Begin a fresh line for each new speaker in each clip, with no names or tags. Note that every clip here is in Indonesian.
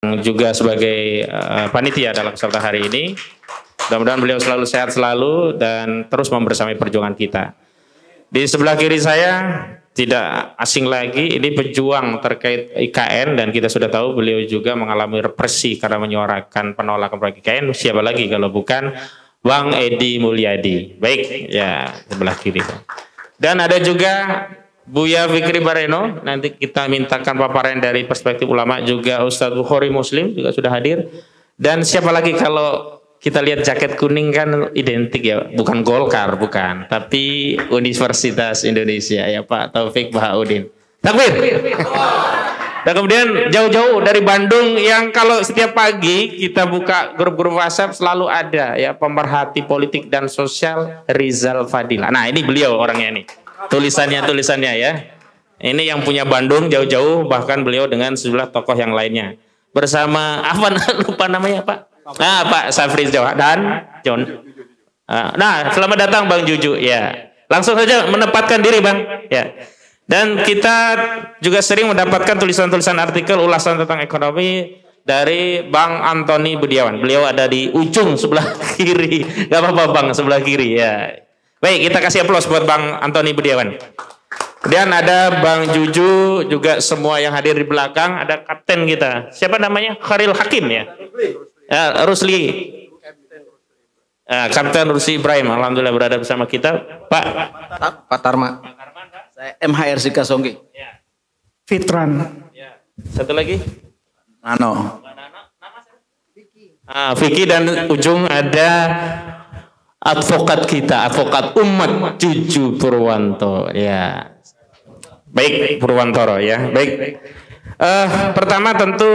juga sebagai panitia dalam kesempatan hari ini. Mudah-mudahan beliau selalu sehat selalu dan terus membersamai perjuangan kita. Di sebelah kiri saya tidak asing lagi, ini pejuang terkait IKN dan kita sudah tahu beliau juga mengalami represi karena menyuarakan penolakan proyek IKN. Siapa lagi kalau bukan Bang Edi Mulyadi. Baik, ya sebelah kiri. Dan ada juga Buya Fikri Bareno, nanti kita mintakan paparan dari perspektif ulama, juga Ustadz Bukhari Muslim juga sudah hadir. Dan siapa lagi kalau kita lihat jaket kuning kan identik ya, bukan Golkar, bukan, tapi Universitas Indonesia ya Pak Taufik Bahaudin. Takbir. Dan kemudian jauh-jauh dari Bandung yang kalau setiap pagi kita buka grup-grup WhatsApp selalu ada ya pemerhati politik dan sosial Rizal Fadila. Nah ini beliau orangnya nih. Tulisannya ya. Ini yang punya Bandung jauh-jauh, bahkan beliau dengan sejumlah tokoh yang lainnya. Bersama apa lupa namanya Pak? Nah Pak Safri Jawa dan John. Nah selamat datang Bang Juju ya. Langsung saja menempatkan diri Bang ya. Dan kita juga sering mendapatkan tulisan-tulisan artikel ulasan tentang ekonomi dari Bang Antoni Budiawan. Beliau ada di ujung sebelah kiri. Gak apa-apa Bang, sebelah kiri ya. Baik, kita kasih aplaus buat Bang Antoni Budiawan. Kemudian ada Bang Juju, juga semua yang hadir di belakang. Ada kapten kita. Siapa namanya? Kharil Hakim ya? Ya, Rusli. Kapten Rusli Ibrahim. Alhamdulillah berada bersama kita. Pak Tarma. Saya MHR Sika Songgi.
Fitran.
Satu lagi?
Nano.
Vicky, dan ujung ada advokat kita, advokat umat Juju Purwanto ya. Baik Purwantoro ya. Baik. Pertama tentu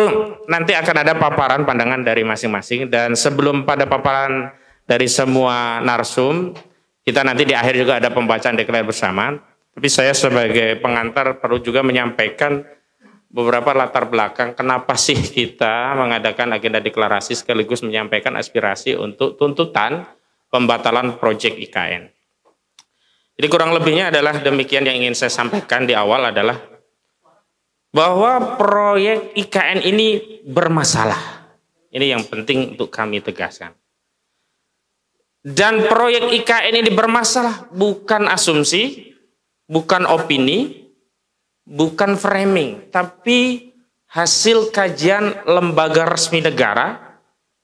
nanti akan ada paparan pandangan dari masing-masing, dan sebelum pada paparan dari semua narsum, kita nanti di akhir juga ada pembacaan deklarasi bersama. Tapi saya sebagai pengantar perlu juga menyampaikan beberapa latar belakang kenapa sih kita mengadakan agenda deklarasi sekaligus menyampaikan aspirasi untuk tuntutan pembatalan proyek IKN. Jadi kurang lebihnya adalah demikian yang ingin saya sampaikan di awal adalah bahwa proyek IKN ini bermasalah. Ini yang penting untuk kami tegaskan. Dan proyek IKN ini bermasalah bukan asumsi, bukan opini, bukan framing, tapi hasil kajian lembaga resmi negara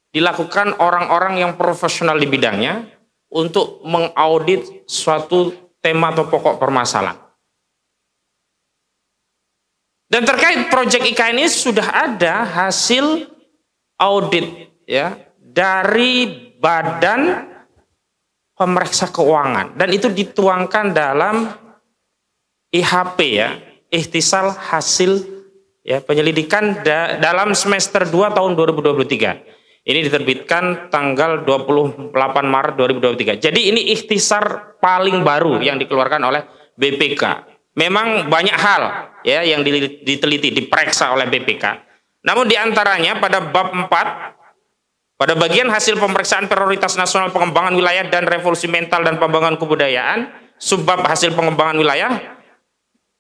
dilakukan orang-orang yang profesional di bidangnya untuk mengaudit suatu tema atau pokok permasalahan. Dan terkait proyek IKN ini sudah ada hasil audit ya dari Badan Pemeriksa Keuangan, dan itu dituangkan dalam IHP ya, ikhtisal hasil ya penyelidikan dalam semester 2 tahun 2023. Ini diterbitkan tanggal 28 Maret 2023. Jadi ini ikhtisar paling baru yang dikeluarkan oleh BPK. Memang banyak hal ya yang diteliti, diperiksa oleh BPK. Namun diantaranya pada bab 4, pada bagian hasil pemeriksaan prioritas nasional pengembangan wilayah dan revolusi mental dan pembangunan kebudayaan, subbab hasil pengembangan wilayah,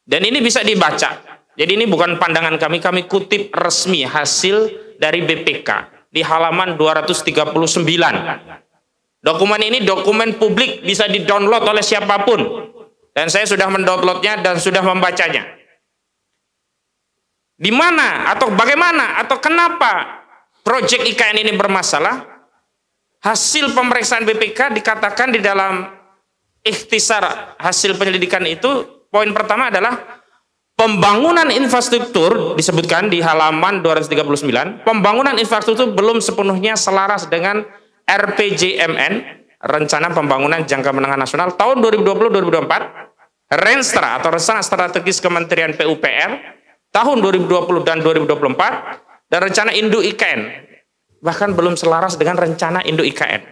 dan ini bisa dibaca. Jadi ini bukan pandangan kami kutip resmi hasil dari BPK. Di halaman 239. Dokumen ini dokumen publik, bisa di-download oleh siapapun. Dan saya sudah mendownloadnya dan sudah membacanya. Di mana atau bagaimana atau kenapa proyek IKN ini bermasalah? Hasil pemeriksaan BPK dikatakan di dalam ikhtisar hasil penyelidikan itu, poin pertama adalah pembangunan infrastruktur disebutkan di halaman 239, pembangunan infrastruktur belum sepenuhnya selaras dengan RPJMN, Rencana Pembangunan Jangka Menengah Nasional tahun 2020-2024, Renstra atau Rencana Strategis Kementerian PUPR tahun 2020 dan 2024, dan Rencana Induk IKN bahkan belum selaras dengan Rencana Induk IKN.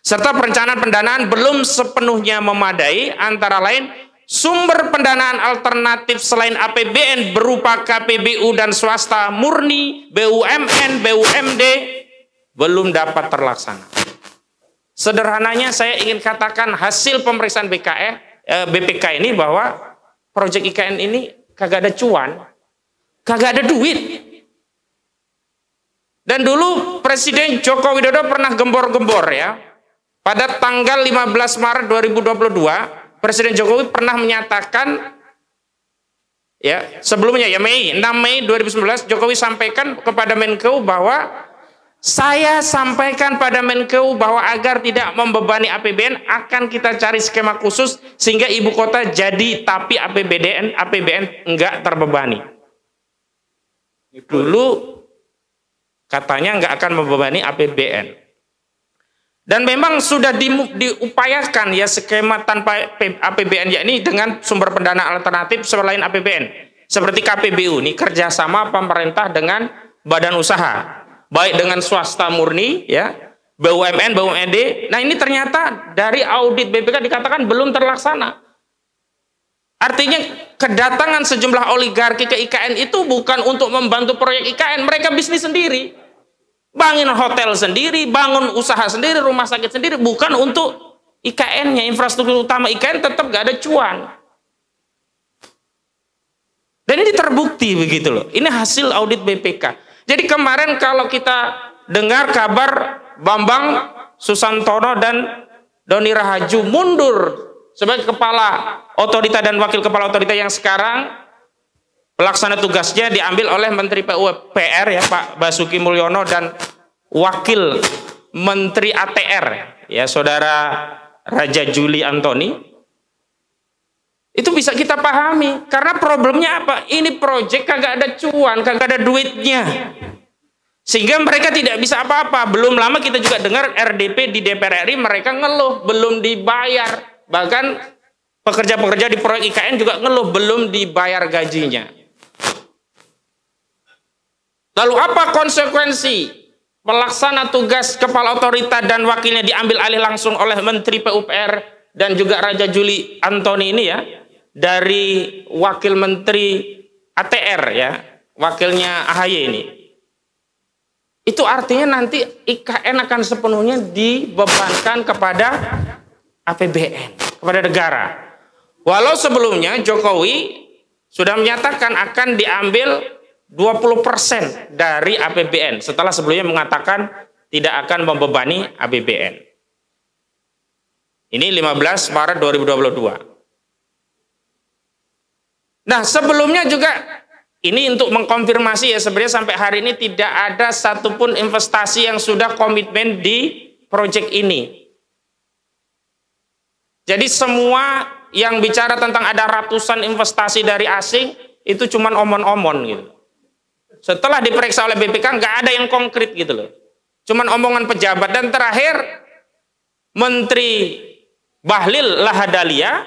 Serta perencanaan pendanaan belum sepenuhnya memadai, antara lain sumber pendanaan alternatif selain APBN berupa KPBU dan swasta murni, BUMN, BUMD belum dapat terlaksana. Sederhananya saya ingin katakan hasil pemeriksaan BPK ini bahwa proyek IKN ini kagak ada cuan, kagak ada duit. Dan dulu Presiden Joko Widodo pernah gembor-gembor ya. Pada tanggal 15 Maret 2022, Presiden Jokowi pernah menyatakan ya, sebelumnya ya 6 Mei 2019 Jokowi sampaikan kepada Menkeu bahwa saya sampaikan pada Menkeu bahwa agar tidak membebani APBN akan kita cari skema khusus sehingga ibu kota jadi tapi APBN enggak terbebani. Dulu katanya enggak akan membebani APBN. Dan memang sudah diupayakan ya skema tanpa APBN yakni dengan sumber pendanaan alternatif selain APBN. Seperti KPBU ini kerjasama pemerintah dengan badan usaha, baik dengan swasta murni ya, BUMN, BUMD. Nah ini ternyata dari audit BPK dikatakan belum terlaksana. Artinya kedatangan sejumlah oligarki ke IKN itu bukan untuk membantu proyek IKN, mereka bisnis sendiri. Bangun hotel sendiri, bangun usaha sendiri, rumah sakit sendiri, bukan untuk IKN-nya, infrastruktur utama IKN tetap gak ada cuan. Dan ini terbukti begitu loh. Ini hasil audit BPK. Jadi kemarin kalau kita dengar kabar Bambang Susantono dan Doni Rahaju mundur sebagai kepala otorita dan wakil kepala otorita yang sekarang pelaksana tugasnya diambil oleh Menteri PUPR ya Pak Basuki Mulyono dan Wakil Menteri ATR ya Saudara Raja Juli Antoni. Itu bisa kita pahami karena problemnya apa? Ini proyek kagak ada cuan, kagak ada duitnya. Sehingga mereka tidak bisa apa-apa. Belum lama kita juga dengar RDP di DPR RI mereka ngeluh belum dibayar. Bahkan pekerja-pekerja di proyek IKN juga ngeluh belum dibayar gajinya. Lalu apa konsekuensi pelaksana tugas kepala otorita dan wakilnya diambil alih langsung oleh Menteri PUPR dan juga Raja Juli Antoni ini ya, dari wakil Menteri ATR ya, wakilnya AHY ini. Itu artinya nanti IKN akan sepenuhnya dibebankan kepada APBN, kepada negara. Walau sebelumnya Jokowi sudah menyatakan akan diambil 20% dari APBN setelah sebelumnya mengatakan tidak akan membebani APBN. Ini 15 Maret 2022. Nah, sebelumnya juga ini untuk mengkonfirmasi ya sebenarnya sampai hari ini tidak ada satupun investasi yang sudah komitmen di proyek ini. Jadi semua yang bicara tentang ada ratusan investasi dari asing itu cuman omon-omon gitu. Setelah diperiksa oleh BPK nggak ada yang konkret gitu loh. Cuman omongan pejabat. Dan terakhir Menteri Bahlil Lahadalia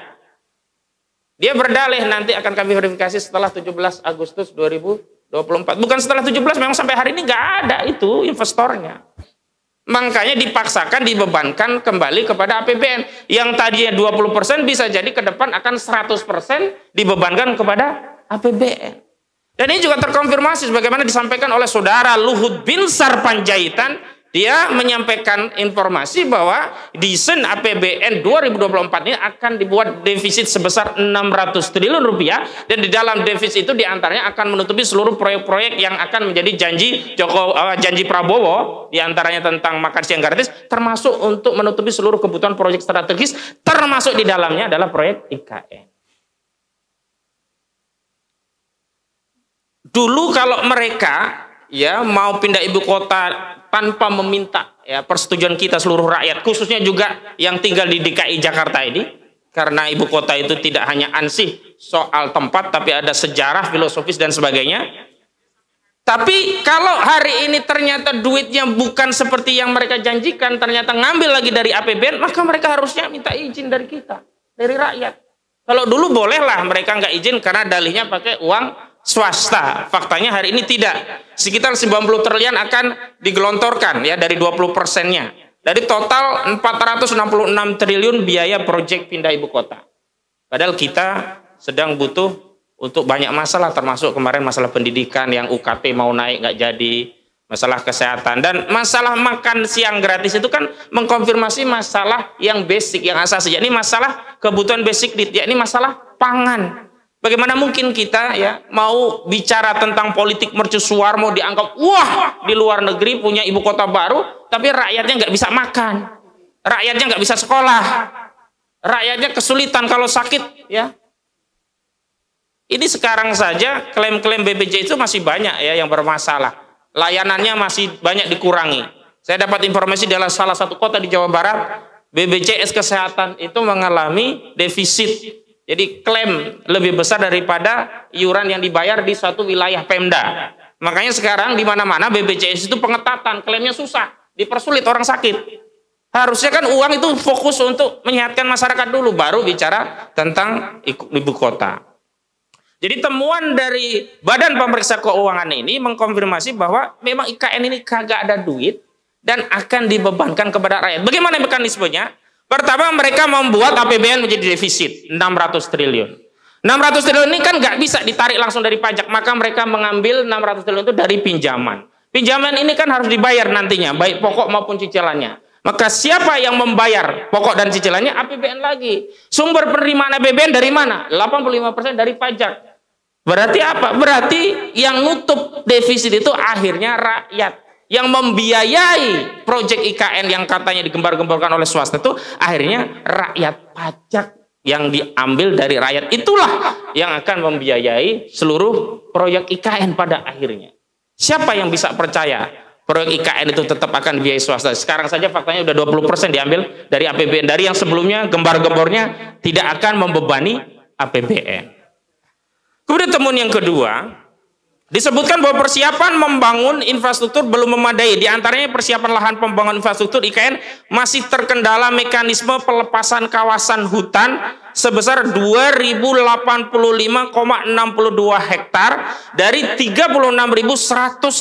dia berdalih nanti akan kami verifikasi setelah 17 Agustus 2024. Bukan setelah 17, memang sampai hari ini nggak ada itu investornya. Makanya dipaksakan dibebankan kembali kepada APBN. Yang tadinya 20% bisa jadi ke depan akan 100% dibebankan kepada APBN. Dan ini juga terkonfirmasi sebagaimana disampaikan oleh Saudara Luhut Binsar Panjaitan. Dia menyampaikan informasi bahwa desain APBN 2024 ini akan dibuat defisit sebesar 600 triliun rupiah. Dan di dalam defisit itu diantaranya akan menutupi seluruh proyek-proyek yang akan menjadi janji Prabowo. Diantaranya tentang makan siang gratis, termasuk untuk menutupi seluruh kebutuhan proyek strategis, termasuk di dalamnya adalah proyek IKN. Dulu kalau mereka ya mau pindah ibu kota tanpa meminta ya persetujuan kita seluruh rakyat, khususnya juga yang tinggal di DKI Jakarta ini, karena ibu kota itu tidak hanya ansih soal tempat, tapi ada sejarah, filosofis dan sebagainya. Tapi kalau hari ini ternyata duitnya bukan seperti yang mereka janjikan, ternyata ngambil lagi dari APBN, maka mereka harusnya minta izin dari kita, dari rakyat. Kalau dulu bolehlah mereka nggak izin karena dalihnya pakai uang swasta. Faktanya hari ini tidak. Sekitar 90 triliun akan digelontorkan ya dari 20%-nya. Dari total 466 triliun biaya proyek pindah ibu kota. Padahal kita sedang butuh untuk banyak masalah, termasuk kemarin masalah pendidikan yang UKT mau naik nggak jadi, masalah kesehatan, dan masalah makan siang gratis itu kan mengkonfirmasi masalah yang basic, yang asasi, yakni masalah kebutuhan basic, yakni masalah pangan. Bagaimana mungkin kita ya mau bicara tentang politik mercusuar, mau dianggap wah di luar negeri punya ibu kota baru, tapi rakyatnya nggak bisa makan, rakyatnya nggak bisa sekolah, rakyatnya kesulitan kalau sakit ya. Ini sekarang saja klaim-klaim BPJS itu masih banyak ya yang bermasalah, layanannya masih banyak dikurangi. Saya dapat informasi dari salah satu kota di Jawa Barat, BPJS Kesehatan itu mengalami defisit. Jadi klaim lebih besar daripada iuran yang dibayar di suatu wilayah Pemda. Makanya sekarang di mana-mana BPJS itu pengetatan, klaimnya susah, dipersulit orang sakit. Harusnya kan uang itu fokus untuk menyehatkan masyarakat dulu, baru bicara tentang ibu kota. Jadi temuan dari Badan Pemeriksa Keuangan ini mengkonfirmasi bahwa memang IKN ini kagak ada duit dan akan dibebankan kepada rakyat. Bagaimana mekanismenya? Pertama, mereka membuat APBN menjadi defisit 600 triliun. 600 triliun ini kan nggak bisa ditarik langsung dari pajak, maka mereka mengambil 600 triliun itu dari pinjaman. Pinjaman ini kan harus dibayar nantinya, baik pokok maupun cicilannya. Maka siapa yang membayar pokok dan cicilannya? APBN lagi. Sumber penerimaan APBN dari mana? 85% dari pajak. Berarti apa? Berarti yang nutup defisit itu akhirnya rakyat. Yang membiayai proyek IKN yang katanya digembar-gemborkan oleh swasta itu akhirnya rakyat, pajak yang diambil dari rakyat itulah yang akan membiayai seluruh proyek IKN pada akhirnya. Siapa yang bisa percaya proyek IKN itu tetap akan dibiayai swasta? Sekarang saja faktanya udah 20% diambil dari APBN, dari yang sebelumnya gembar-gembornya tidak akan membebani APBN. Kemudian temuan yang kedua, disebutkan bahwa persiapan membangun infrastruktur belum memadai. Di antaranya persiapan lahan pembangunan infrastruktur IKN masih terkendala mekanisme pelepasan kawasan hutan sebesar 2085,62 hektar dari 36.150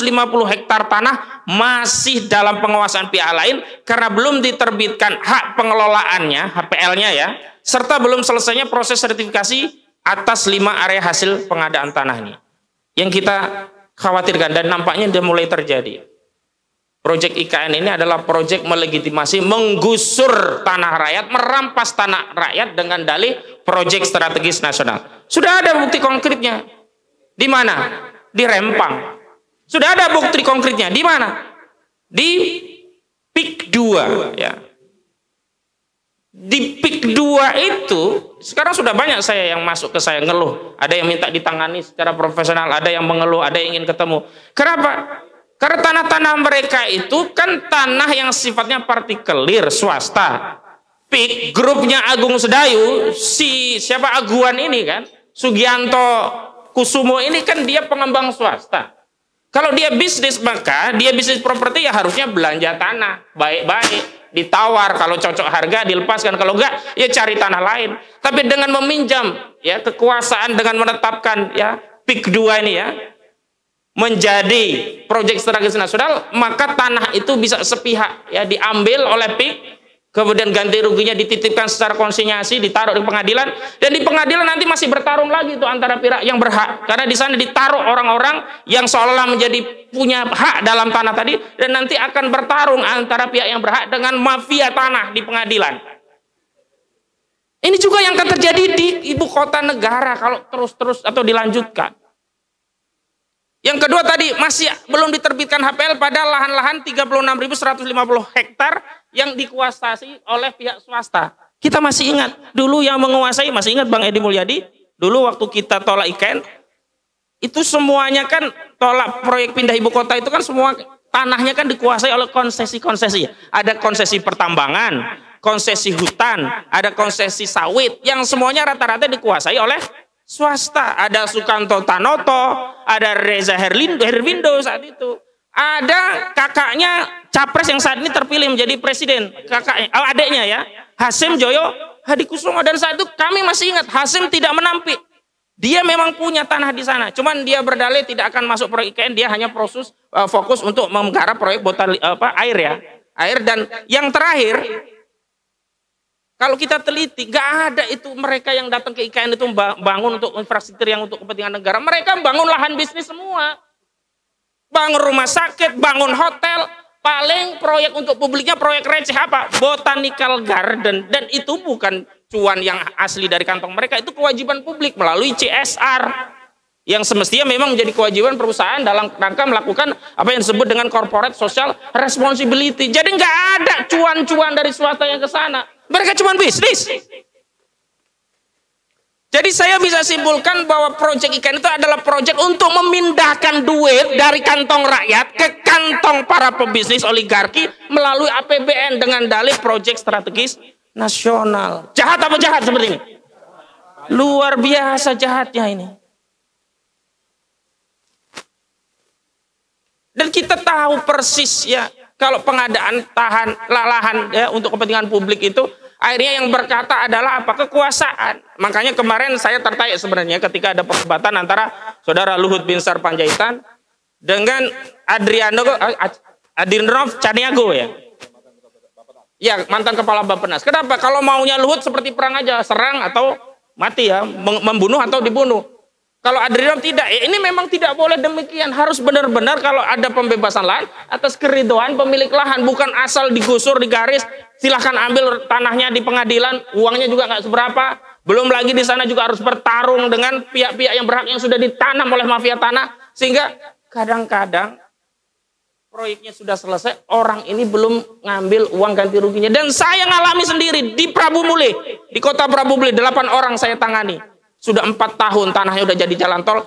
hektar tanah masih dalam penguasaan pihak lain karena belum diterbitkan hak pengelolaannya, HPL-nya ya, serta belum selesainya proses sertifikasi atas 5 area hasil pengadaan tanah ini. Yang kita khawatirkan dan nampaknya sudah mulai terjadi. Proyek IKN ini adalah proyek melegitimasi menggusur tanah rakyat, merampas tanah rakyat dengan dalih proyek strategis nasional. Sudah ada bukti konkretnya. Di mana? Di Rempang. Sudah ada bukti konkretnya. Di mana? Di PIK 2 ya. Di PIK 2 itu sekarang sudah banyak saya yang masuk ke saya ngeluh, ada yang minta ditangani secara profesional, ada yang mengeluh, ada yang ingin ketemu. Kenapa? Karena tanah-tanah mereka itu kan tanah yang sifatnya partikelir swasta. PIK grupnya Agung Sedayu, siapa Aguan ini kan, Sugianto Kusumo ini kan dia pengembang swasta. Kalau dia bisnis maka dia bisnis properti ya harusnya belanja tanah baik-baik. Ditawar, kalau cocok harga dilepaskan, kalau enggak ya cari tanah lain. Tapi dengan meminjam ya kekuasaan dengan menetapkan ya PIK 2 ini ya menjadi proyek strategis nasional, maka tanah itu bisa sepihak ya diambil oleh PIK, kemudian ganti ruginya dititipkan secara konsinyasi, ditaruh di pengadilan, dan di pengadilan nanti masih bertarung lagi itu antara pihak yang berhak, karena di sana ditaruh orang-orang yang seolah-olah menjadi punya hak dalam tanah tadi, dan nanti akan bertarung antara pihak yang berhak dengan mafia tanah di pengadilan. Ini juga yang akan terjadi di ibu kota negara kalau terus-terus atau dilanjutkan. Yang kedua tadi masih belum diterbitkan HPL pada lahan-lahan 36.150 hektar yang dikuasai oleh pihak swasta. Kita masih ingat dulu yang menguasai, masih ingat Bang Edi Mulyadi, dulu waktu kita tolak IKN itu semuanya kan tolak proyek pindah ibu kota itu kan semua tanahnya kan dikuasai oleh konsesi-konsesi. Ada konsesi pertambangan, konsesi hutan, ada konsesi sawit yang semuanya rata-rata dikuasai oleh swasta. Ada Sukanto Tanoto, ada Reza Herwindo saat itu. Ada kakaknya capres yang saat ini terpilih menjadi presiden, kakaknya, adiknya ya, Hasim Joyo Hadikusumo, dan saat itu kami masih ingat Hasim tidak menampik. Dia memang punya tanah di sana, cuman dia berdalih tidak akan masuk proyek IKN, dia hanya fokus untuk menggarap proyek air ya, air. Dan yang terakhir, kalau kita teliti, nggak ada itu mereka yang datang ke IKN itu bangun untuk infrastruktur yang untuk kepentingan negara. Mereka bangun lahan bisnis semua. Bangun rumah sakit, bangun hotel,
Paling proyek untuk publiknya proyek receh apa? Botanical Garden, dan itu bukan cuan yang asli dari kantong mereka, itu kewajiban publik melalui CSR yang semestinya memang menjadi kewajiban perusahaan dalam rangka melakukan apa yang disebut dengan corporate social responsibility. Jadi nggak ada cuan-cuan dari swasta yang ke sana, mereka cuma bisnis. Jadi saya bisa simpulkan bahwa proyek IKN itu adalah proyek untuk memindahkan duit dari kantong rakyat ke kantong para pebisnis oligarki melalui APBN dengan dalih proyek strategis nasional. Jahat apa jahat seperti ini? Luar biasa jahatnya ini. Dan kita tahu persis ya, kalau pengadaan lahan ya untuk kepentingan publik itu akhirnya yang berkata adalah apa? Kekuasaan. Makanya kemarin saya tertarik sebenarnya ketika ada perdebatan antara saudara Luhut Binsar Panjaitan dengan Adinrov Caniago ya. Ya, mantan kepala Bappenas. Kenapa? Kalau maunya Luhut seperti perang aja, serang atau mati ya, membunuh atau dibunuh. Kalau Adrian tidak, ya ini memang tidak boleh demikian. Harus benar-benar kalau ada pembebasan lahan atas keridhaan pemilik lahan, bukan asal digusur, digaris, silahkan ambil tanahnya di pengadilan, uangnya juga nggak seberapa. Belum lagi di sana juga harus bertarung dengan pihak-pihak yang berhak yang sudah ditanam oleh mafia tanah, sehingga kadang-kadang proyeknya sudah selesai, orang ini belum ngambil uang ganti ruginya. Dan saya ngalami sendiri di Prabu Muli, di kota Prabu Muli, 8 orang saya tangani. Sudah 4 tahun tanahnya udah jadi jalan tol,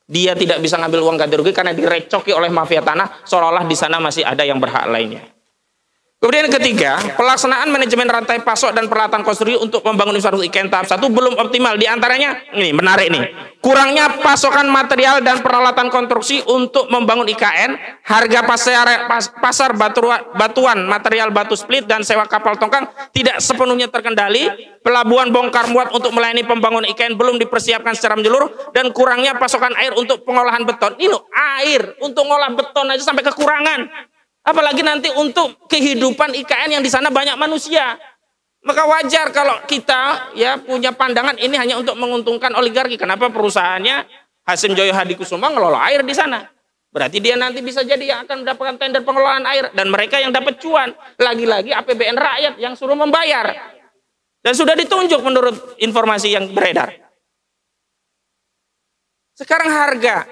dia tidak bisa ngambil uang ganti rugi karena direcoki oleh mafia tanah, seolah-olah di sana masih ada yang berhak lainnya. Kemudian ketiga, pelaksanaan manajemen rantai pasok dan peralatan konstruksi untuk membangun infrastruktur IKN tahap 1 belum optimal. Di antaranya, ini menarik nih, kurangnya pasokan material dan peralatan konstruksi untuk membangun IKN, harga pasar batuan, material batu split dan sewa kapal tongkang tidak sepenuhnya terkendali, pelabuhan bongkar muat untuk melayani pembangunan IKN belum dipersiapkan secara menyeluruh, dan kurangnya pasokan air untuk pengolahan beton. Ini loh, air untuk ngolah beton aja sampai kekurangan. Apalagi nanti untuk kehidupan IKN yang di sana banyak manusia. Maka wajar kalau kita ya punya pandangan ini hanya untuk menguntungkan oligarki. Kenapa perusahaannya Hasim Joyo Hadikusuma ngelola air di sana? Berarti dia nanti bisa jadi yang akan mendapatkan tender pengelolaan air, dan mereka yang dapat cuan. Lagi-lagi APBN rakyat yang suruh membayar. Dan sudah ditunjuk menurut informasi yang beredar. Sekarang harga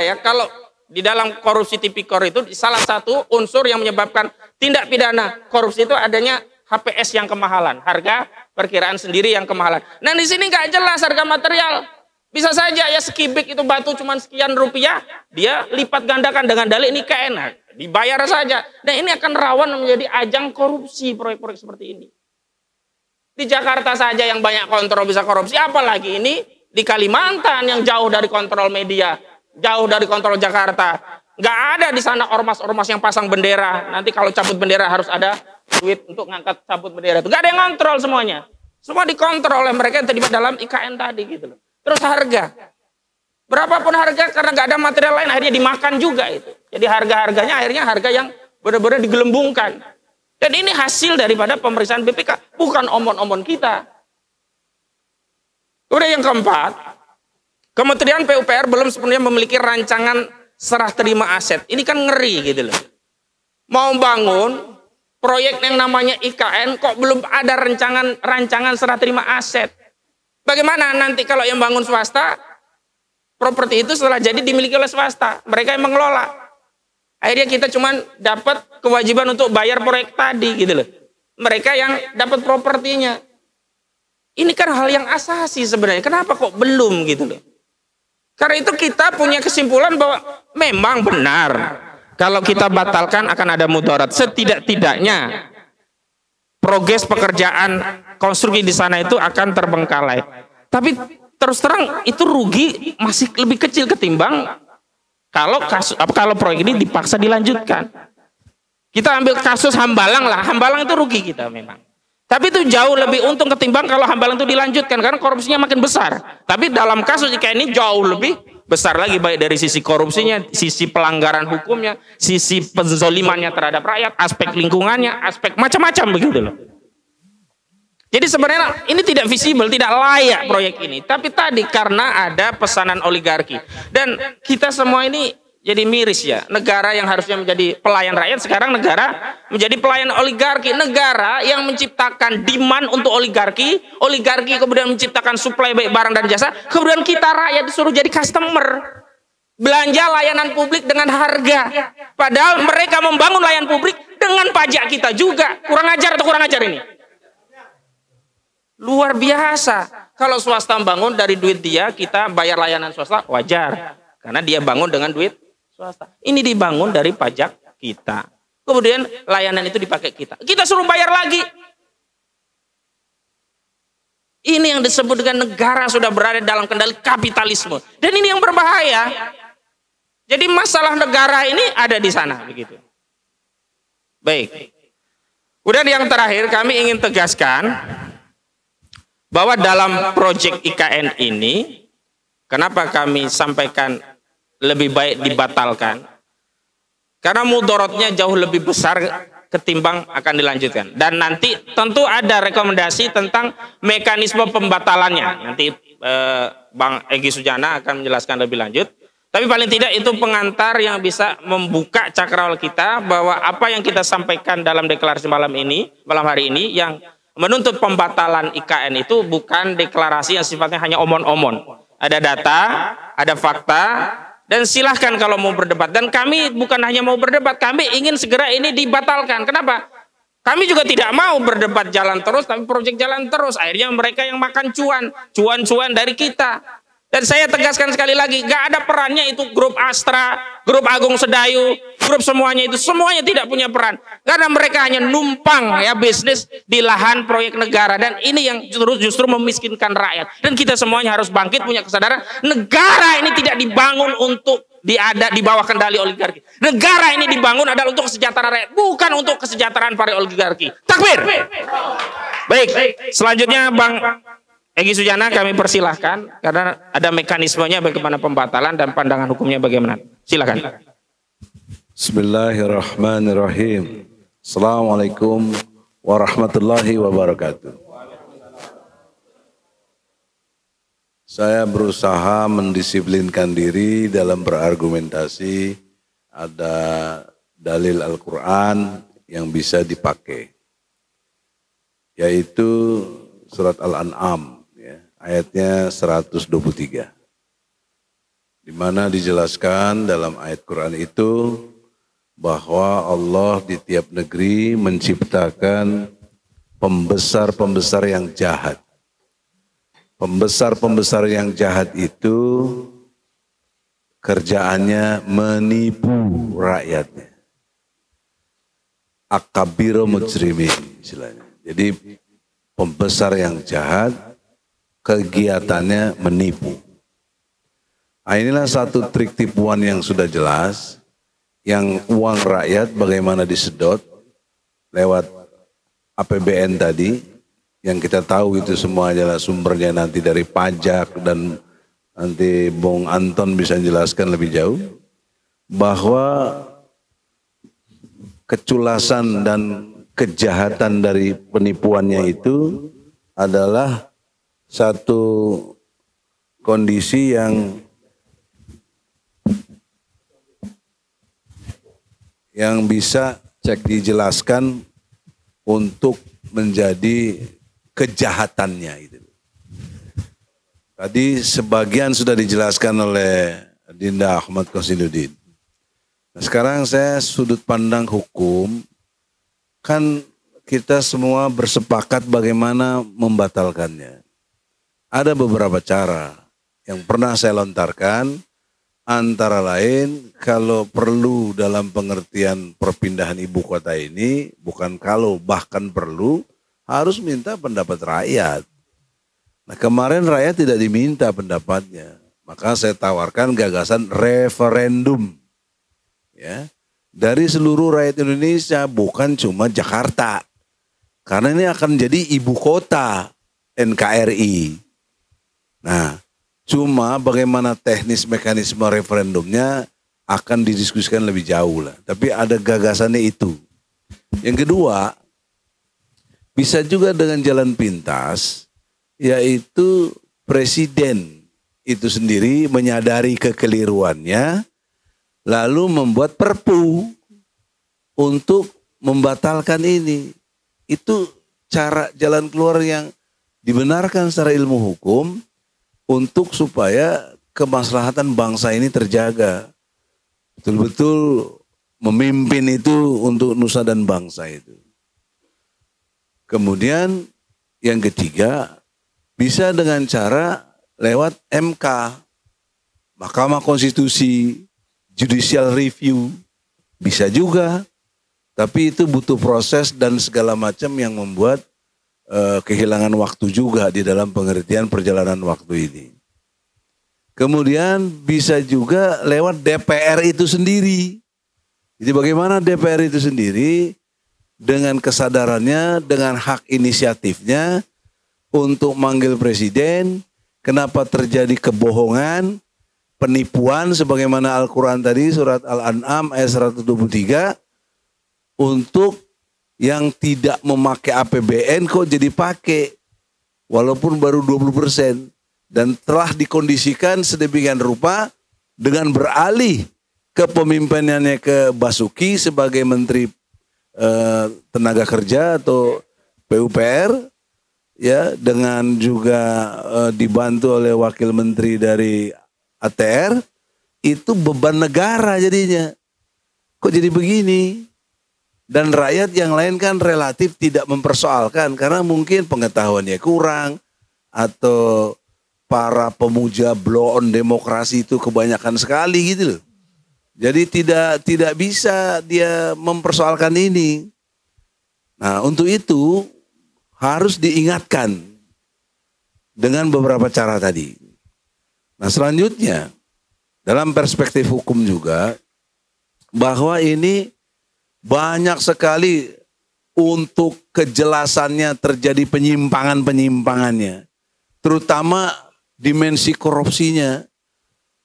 ya, kalau di dalam korupsi tipikor itu salah satu unsur yang menyebabkan tindak pidana korupsi itu adanya HPS yang kemahalan, harga perkiraan sendiri yang kemahalan. Nah di sini nggak jelas harga material, bisa saja ya sekibik itu batu cuma sekian rupiah, dia lipat gandakan dengan dalih ini IKN, dibayar saja. Nah ini akan rawan menjadi ajang korupsi proyek-proyek seperti ini. Di Jakarta saja yang banyak kontrol bisa korupsi, apalagi ini di Kalimantan yang jauh dari kontrol media, jauh dari kontrol Jakarta. Nggak ada di sana ormas-ormas yang pasang bendera. Nanti kalau cabut bendera harus ada duit untuk ngangkat cabut bendera. Itu nggak ada yang kontrol semuanya. Semua dikontrol oleh mereka yang terlibat dalam IKN tadi gitu loh. Terus harga, berapapun harga karena nggak ada material lain akhirnya dimakan juga itu. Jadi harga-harganya akhirnya harga yang benar-benar digelembungkan. Dan ini hasil daripada pemeriksaan BPK, bukan omon-omon kita. Udah yang keempat, Kementerian PUPR belum sepenuhnya memiliki rancangan serah terima aset. Ini kan ngeri gitu loh. Mau bangun proyek yang namanya IKN kok belum ada rancangan serah terima aset. Bagaimana nanti kalau yang bangun swasta, properti itu setelah jadi dimiliki oleh swasta, mereka yang mengelola. Akhirnya kita cuma dapat kewajiban untuk bayar proyek tadi gitu loh. Mereka yang dapat propertinya. Ini kan hal yang asasi sebenarnya. Kenapa kok belum gitu loh? Karena itu kita punya kesimpulan bahwa memang benar kalau kita batalkan akan ada mudarat. Setidak-tidaknya progres pekerjaan konstruksi di sana itu akan terbengkalai. Tapi terus terang itu rugi masih lebih kecil ketimbang kalau proyek ini dipaksa dilanjutkan. Kita ambil kasus Hambalang lah, Hambalang itu rugi kita memang. Tapi itu jauh lebih untung ketimbang kalau Hambalang itu dilanjutkan karena korupsinya makin besar. Tapi dalam kasus IKN ini jauh lebih besar lagi, baik dari sisi korupsinya, sisi pelanggaran hukumnya, sisi penzolimannya terhadap rakyat, aspek lingkungannya, aspek macam-macam begitu loh. Jadi sebenarnya ini tidak visible, tidak layak proyek ini. Tapi tadi karena ada pesanan oligarki dan kita semua ini Jadi miris ya. Negara yang harusnya menjadi pelayan rakyat, sekarang negara menjadi pelayan oligarki. Negara yang menciptakan demand untuk oligarki, oligarki kemudian menciptakan suplai baik barang dan jasa, kemudian kita rakyat disuruh jadi customer. Belanja layanan publik dengan harga. Padahal mereka membangun layanan publik dengan pajak kita juga. Kurang ajar atau kurang ajar ini? Luar biasa. Kalau swasta membangun dari duit dia, kita bayar layanan swasta, wajar. Karena dia bangun dengan duit swasta. Ini dibangun dari pajak kita. Kemudian layanan itu dipakai kita. Kita suruh bayar lagi. Ini yang disebut dengan negara sudah berada dalam kendali kapitalisme. Dan ini yang berbahaya. Jadi masalah negara ini ada di sana. Begitu. Baik. Kemudian yang terakhir kami ingin tegaskan bahwa dalam proyek IKN ini, kenapa kami sampaikan lebih baik dibatalkan? Karena mudorotnya jauh lebih besar ketimbang akan dilanjutkan. Dan nanti tentu ada rekomendasi tentang mekanisme pembatalannya. Nanti Bang Egy Sujana akan menjelaskan lebih lanjut. Tapi paling tidak itu pengantar yang bisa membuka cakrawala kita bahwa apa yang kita sampaikan dalam deklarasi malam hari ini yang menuntut pembatalan IKN itu bukan deklarasi yang sifatnya hanya omon-omon. Ada data, ada fakta, dan silahkan kalau mau berdebat. Dan kami bukan hanya mau berdebat, kami ingin segera ini dibatalkan. Kenapa? Kami juga tidak mau berdebat jalan terus, tapi proyek jalan terus. Akhirnya mereka yang makan cuan-cuan dari kita. Dan saya tegaskan sekali lagi, gak ada perannya itu grup Astra, grup Agung Sedayu, grup semuanya itu, semuanya tidak punya peran. Karena mereka hanya numpang ya bisnis di lahan proyek negara. Dan ini yang justru memiskinkan rakyat. Dan kita semuanya harus bangkit punya kesadaran, negara ini tidak dibangun untuk di bawah kendali oligarki. Negara ini dibangun adalah untuk kesejahteraan rakyat, bukan untuk kesejahteraan para oligarki. Takbir! Baik, selanjutnya Bang Egy Sujana kami persilahkan karena ada mekanismenya bagaimana pembatalan dan pandangan hukumnya bagaimana. Silakan.
Bismillahirrahmanirrahim. Assalamualaikum warahmatullahi wabarakatuh. Saya berusaha mendisiplinkan diri dalam berargumentasi. Ada dalil Al-Quran yang bisa dipakai, yaitu surat Al-An'am. Ayatnya 123, di mana dijelaskan dalam ayat Quran itu bahwa Allah di tiap negeri menciptakan pembesar-pembesar yang jahat. Pembesar-pembesar yang jahat itu kerjaannya menipu rakyatnya. Akabiro mujrimin istilahnya. Jadi pembesar yang jahat kegiatannya menipu. Nah, inilah satu trik tipuan yang sudah jelas, yang uang rakyat bagaimana disedot lewat APBN tadi, yang kita tahu itu semua adalah sumbernya nanti dari pajak, dan nanti Bung Anton bisa jelaskan lebih jauh, bahwa keculasan dan kejahatan dari penipuannya itu adalah satu kondisi yang bisa dijelaskan untuk menjadi kejahatannya itu. Tadi sebagian sudah dijelaskan oleh Dinda Ahmad Qasiduddin. Nah, sekarang saya sudut pandang hukum, kan kita semua bersepakat bagaimana membatalkannya. Ada beberapa cara yang pernah saya lontarkan, antara lain kalau perlu dalam pengertian perpindahan ibu kota ini, bukan kalau, bahkan perlu, harus minta pendapat rakyat. Nah, kemarin rakyat tidak diminta pendapatnya, maka saya tawarkan gagasan referendum. Ya, dari seluruh rakyat Indonesia, bukan cuma Jakarta. Karena ini akan jadi ibu kota NKRI. Nah, cuma bagaimana teknis mekanisme referendumnya akan didiskusikan lebih jauh lah. Tapi ada gagasannya itu. Yang kedua, bisa juga dengan jalan pintas, yaitu presiden itu sendiri menyadari kekeliruannya, lalu membuat perpu untuk membatalkan ini. Itu cara jalan keluar yang dibenarkan secara ilmu hukum untuk supaya kemaslahatan bangsa ini terjaga. Betul-betul memimpin itu untuk nusa dan bangsa itu. Kemudian yang ketiga, bisa dengan cara lewat MK, Mahkamah Konstitusi, Judicial Review, bisa juga. Tapi itu butuh proses dan segala macam yang membuat kehilangan waktu juga di dalam pengertian perjalanan waktu ini. Kemudian bisa juga lewat DPR itu sendiri. Jadi bagaimana DPR itu sendiri dengan kesadarannya, dengan hak inisiatifnya untuk manggil presiden, kenapa terjadi kebohongan, penipuan sebagaimana Al-Quran tadi surat Al-An'am ayat 123, untuk yang tidak memakai APBN kok jadi pakai, walaupun baru 20%, dan telah dikondisikan sedemikian rupa dengan beralih kepemimpinannya ke Basuki sebagai Menteri Tenaga Kerja atau PUPR, ya, dengan juga dibantu oleh Wakil Menteri dari ATR, itu beban negara jadinya. Kok jadi begini? Dan rakyat yang lain kan relatif tidak mempersoalkan karena mungkin pengetahuannya kurang atau para pemuja blow on demokrasi itu kebanyakan sekali gitu loh. Jadi tidak bisa dia mempersoalkan ini. Nah, untuk itu harus diingatkan dengan beberapa cara tadi. Nah, selanjutnya dalam perspektif hukum juga bahwa ini banyak sekali untuk kejelasannya terjadi penyimpangan-penyimpangannya. Terutama dimensi korupsinya.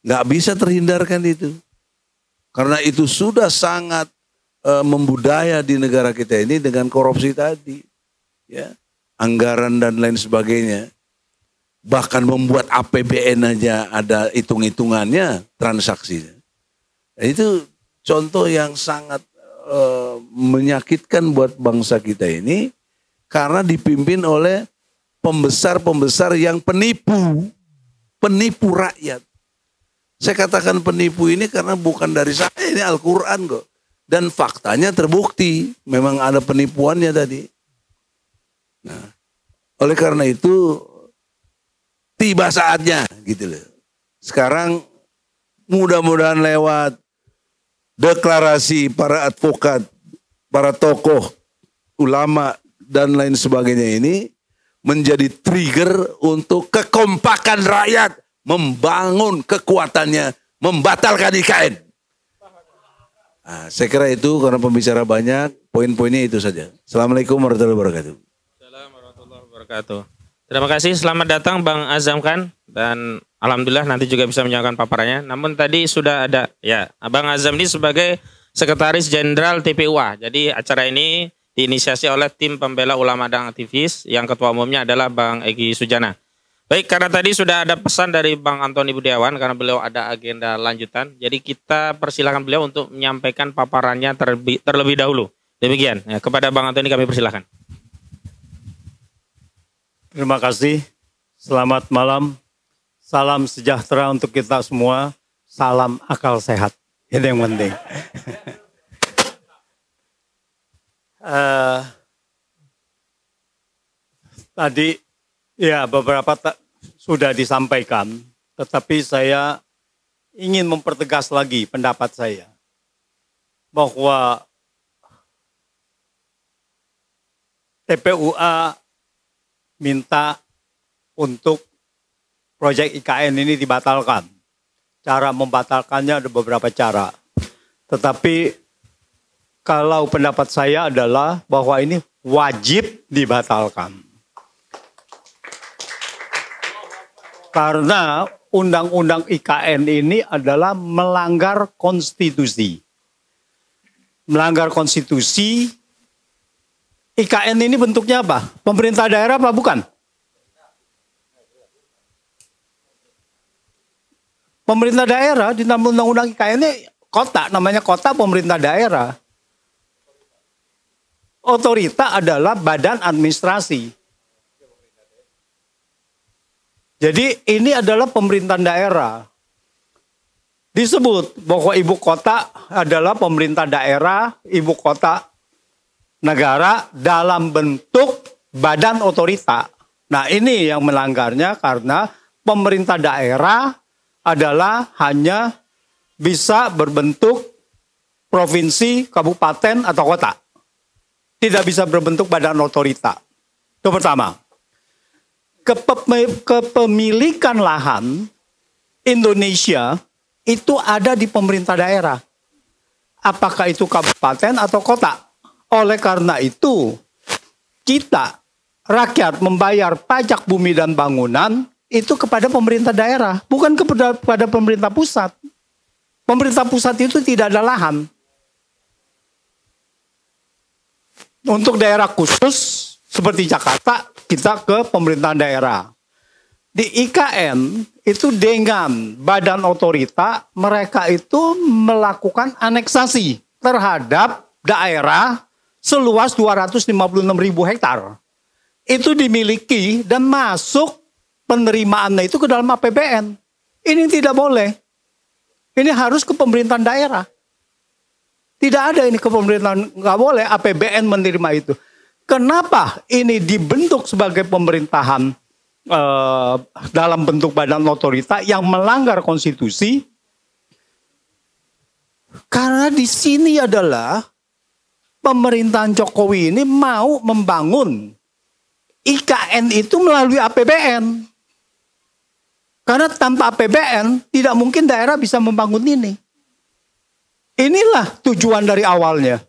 Nggak bisa terhindarkan itu. Karena itu sudah sangat membudaya di negara kita ini dengan korupsi tadi. Ya, anggaran dan lain sebagainya. Bahkan membuat APBN aja ada hitung-hitungannya, transaksinya. Nah, itu contoh yang sangat menyakitkan buat bangsa kita ini karena dipimpin oleh pembesar-pembesar yang penipu rakyat. Saya katakan penipu ini karena bukan dari saya, ini Al-Quran kok. Dan faktanya terbukti memang ada penipuannya tadi. Nah, oleh karena itu tiba saatnya gitu loh. Sekarang mudah-mudahan lewat deklarasi para advokat, para tokoh, ulama, dan lain sebagainya ini menjadi trigger untuk kekompakan rakyat, membangun kekuatannya, membatalkan IKN. Nah, saya kira itu karena pembicara banyak, poin-poinnya itu saja. Assalamualaikum warahmatullahi wabarakatuh.
Assalamualaikum warahmatullahi wabarakatuh. Terima kasih, selamat datang Bang Azam Khan, dan alhamdulillah nanti juga bisa menyampaikan paparannya. Namun tadi sudah ada, ya, Bang Azam ini sebagai Sekretaris Jenderal TPUA. Jadi acara ini diinisiasi oleh tim pembela ulama dan aktivis yang ketua umumnya adalah Bang Egy Sujana. Baik, karena tadi sudah ada pesan dari Bang Antoni Budiawan karena beliau ada agenda lanjutan. Jadi kita persilakan beliau untuk menyampaikan paparannya terlebih dahulu. Demikian, ya, kepada Bang Antoni kami persilakan.
Terima kasih, selamat malam, salam sejahtera untuk kita semua, salam akal sehat, itu yang penting. Tadi ya beberapa sudah disampaikan, tetapi saya ingin mempertegas lagi pendapat saya, bahwa TPUA minta untuk proyek IKN ini dibatalkan. Cara membatalkannya ada beberapa cara. Tetapi kalau pendapat saya adalah bahwa ini wajib dibatalkan. Karena undang-undang IKN ini adalah melanggar konstitusi. Melanggar konstitusi. IKN ini bentuknya apa? Pemerintah daerah apa bukan? Pemerintah daerah di dalam undang-undang IKN ini kota, namanya kota pemerintah daerah. Otorita adalah badan administrasi. Jadi ini adalah pemerintahan daerah. Disebut bahwa ibu kota adalah pemerintah daerah, ibu kota negara dalam bentuk badan otorita. Nah ini yang melanggarnya karena pemerintah daerah adalah hanya bisa berbentuk provinsi, kabupaten, atau kota. Tidak bisa berbentuk badan otorita. Itu pertama. Kepemilikan lahan Indonesia itu ada di pemerintah daerah. Apakah itu kabupaten atau kota? Oleh karena itu, kita, rakyat, membayar pajak bumi dan bangunan itu kepada pemerintah daerah, bukan kepada pemerintah pusat. Pemerintah pusat itu tidak ada lahan. Untuk daerah khusus seperti Jakarta, kita ke pemerintahan daerah. Di IKN itu dengan badan otorita, mereka itu melakukan aneksasi terhadap daerah seluas 256.000 hektar. Itu dimiliki dan masuk penerimaannya itu ke dalam APBN. Ini tidak boleh. Ini harus ke pemerintahan daerah. Tidak ada ini ke pemerintahan, nggak boleh APBN menerima itu. Kenapa ini dibentuk sebagai pemerintahan dalam bentuk badan otorita yang melanggar konstitusi? Karena di sini adalah pemerintahan Jokowi ini mau membangun IKN itu melalui APBN. Karena tanpa APBN tidak mungkin daerah bisa membangun ini. Inilah tujuan dari awalnya.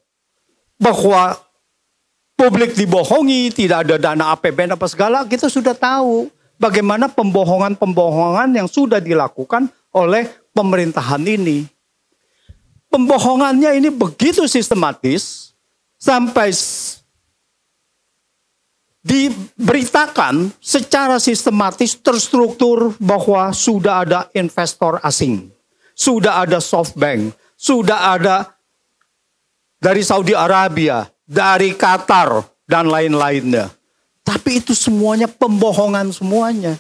Bahwa publik dibohongi, tidak ada dana APBN apa segala, kita sudah tahu bagaimana pembohongan-pembohongan yang sudah dilakukan oleh pemerintahan ini. Pembohongannya ini begitu sistematis sampai diberitakan secara sistematis terstruktur bahwa sudah ada investor asing, sudah ada SoftBank, sudah ada dari Saudi Arabia, dari Qatar, dan lain-lainnya. Tapi itu semuanya pembohongan semuanya.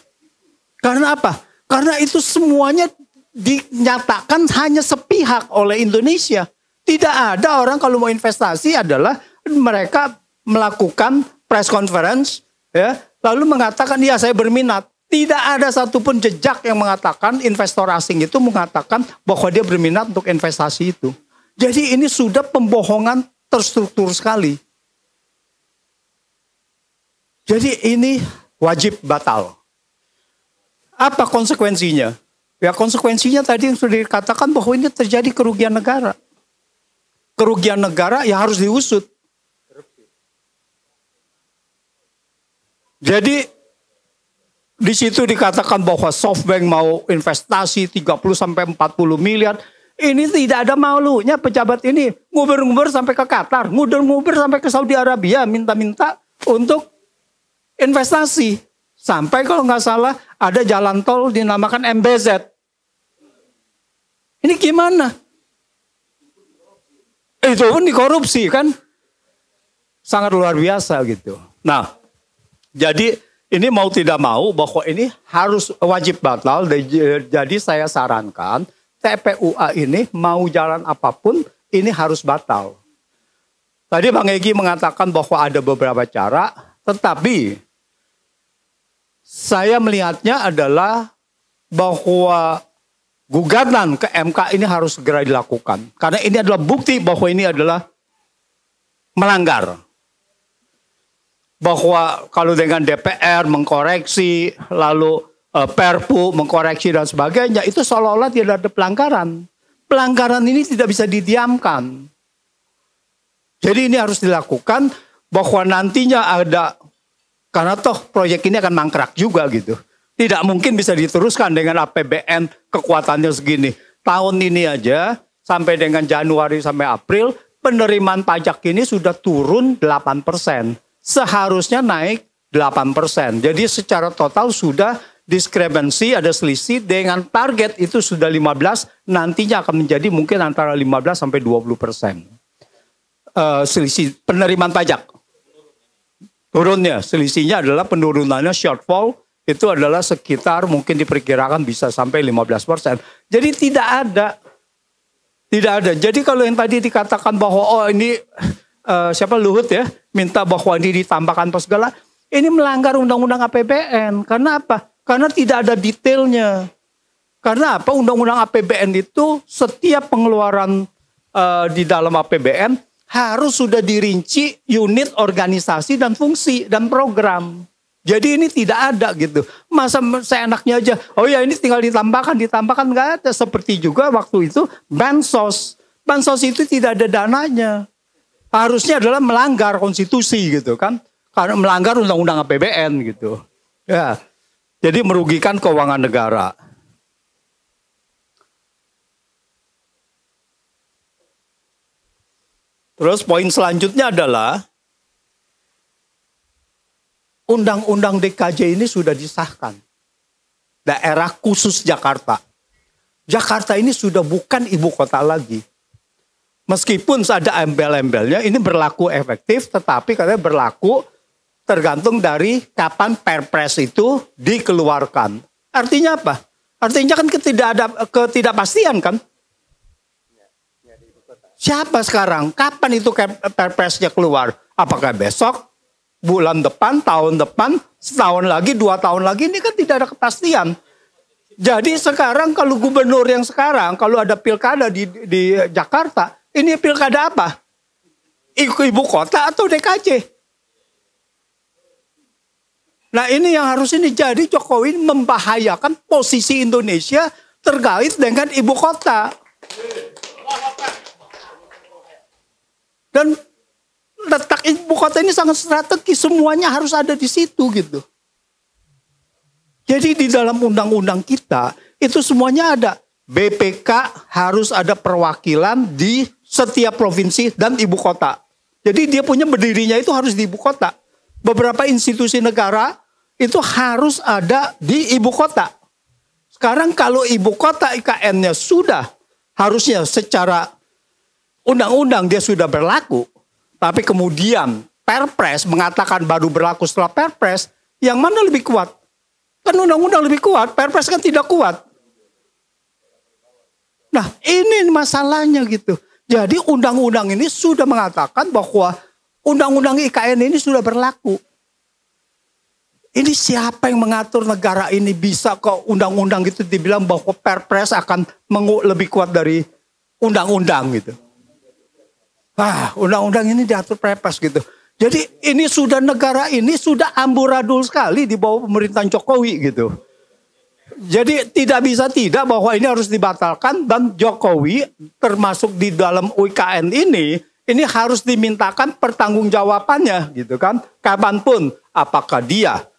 Karena apa? Karena itu semuanya dinyatakan hanya sepihak oleh Indonesia. Tidak ada orang kalau mau investasi adalah mereka melakukan press conference, ya, lalu mengatakan, ya saya berminat. Tidak ada satupun jejak yang mengatakan investor asing itu mengatakan bahwa dia berminat untuk investasi itu. Jadi ini sudah pembohongan terstruktur sekali. Jadi ini wajib batal. Apa konsekuensinya? Ya konsekuensinya tadi yang sudah dikatakan bahwa ini terjadi kerugian negara. Kerugian negara yang harus diusut. Jadi di situ dikatakan bahwa SoftBank mau investasi 30-40 miliar. Ini tidak ada malunya pejabat ini. Nguber-nguber sampai ke Qatar. Nguber-nguber sampai ke Saudi Arabia. Minta-minta untuk investasi. Sampai kalau nggak salah ada jalan tol dinamakan MBZ. Ini gimana? Itu pun dikorupsi kan. Sangat luar biasa gitu. Nah, jadi ini mau tidak mau bahwa ini harus wajib batal. Jadi saya sarankan TPUA ini mau jalan apapun ini harus batal. Tadi Bang Egy mengatakan bahwa ada beberapa cara. Tetapi saya melihatnya adalah bahwa gugatan ke MK ini harus segera dilakukan. Karena ini adalah bukti bahwa ini adalah melanggar. Bahwa kalau dengan DPR mengkoreksi, lalu Perpu mengkoreksi dan sebagainya, itu seolah-olah tidak ada pelanggaran. Pelanggaran ini tidak bisa didiamkan. Jadi ini harus dilakukan bahwa nantinya ada, karena toh proyek ini akan mangkrak juga gitu. Tidak mungkin bisa diteruskan dengan APBN kekuatannya segini. Tahun ini aja sampai dengan Januari sampai April, penerimaan pajak ini sudah turun 8%. Seharusnya naik 8%. Jadi secara total sudah diskrepansi, ada selisih dengan target itu sudah 15, nantinya akan menjadi mungkin antara 15 sampai 20%. Selisih penerimaan pajak. Turunnya, selisihnya adalah penurunannya shortfall, itu adalah sekitar mungkin diperkirakan bisa sampai 15%. Jadi tidak ada. Jadi kalau yang tadi dikatakan bahwa ini siapa Luhut ya, minta bahwa ini ditambahkan apa segala, ini melanggar undang-undang APBN. Karena apa? Karena tidak ada detailnya. Karena apa? Undang-undang APBN itu setiap pengeluaran di dalam APBN harus sudah dirinci unit organisasi dan fungsi dan program. Jadi ini tidak ada gitu. Masa seenaknya aja, oh ya ini tinggal ditambahkan nggak ada. Seperti juga waktu itu bansos. Bansos itu tidak ada dananya. Harusnya adalah melanggar konstitusi gitu kan. Karena melanggar undang-undang APBN gitu. Ya. Jadi merugikan keuangan negara. Terus poin selanjutnya adalah undang-undang DKJ ini sudah disahkan. Daerah khusus Jakarta. Jakarta ini sudah bukan ibu kota lagi. Meskipun ada embel-embelnya, ini berlaku efektif, tetapi katanya berlaku tergantung dari kapan Perpres itu dikeluarkan. Artinya apa? Artinya kan ketidakpastian kan? Siapa sekarang? Kapan itu Perpresnya keluar? Apakah besok? Bulan depan? Tahun depan? Setahun lagi? 2 tahun lagi? Ini kan tidak ada kepastian. Jadi sekarang kalau gubernur yang sekarang, kalau ada pilkada di Jakarta, ini pilkada apa? Ibu kota atau DKJ? Nah ini yang harus ini jadi Jokowi membahayakan posisi Indonesia terkait dengan ibu kota. Dan letak ibu kota ini sangat strategis, semuanya harus ada di situ gitu. Jadi di dalam undang-undang kita itu semuanya ada. BPK harus ada perwakilan di setiap provinsi dan ibu kota. Jadi dia punya berdirinya itu harus di ibu kota. Beberapa institusi negara itu harus ada di ibu kota. Sekarang kalau ibu kota IKN-nya sudah harusnya secara undang-undang dia sudah berlaku. Tapi kemudian Perpres mengatakan baru berlaku setelah Perpres. Yang mana lebih kuat? Kan undang-undang lebih kuat, Perpres kan tidak kuat. Nah ini masalahnya gitu. Jadi undang-undang ini sudah mengatakan bahwa undang-undang IKN ini sudah berlaku. Ini siapa yang mengatur negara ini bisa kok undang-undang gitu dibilang bahwa Perpres akan lebih kuat dari undang-undang gitu. Undang-undang ini diatur Perpres gitu. Jadi ini sudah negara ini sudah amburadul sekali di bawah pemerintahan Jokowi gitu. Jadi tidak bisa tidak bahwa ini harus dibatalkan dan Jokowi termasuk di dalam UIKN ini harus dimintakan pertanggungjawabannya gitu kan. Kapanpun apakah dia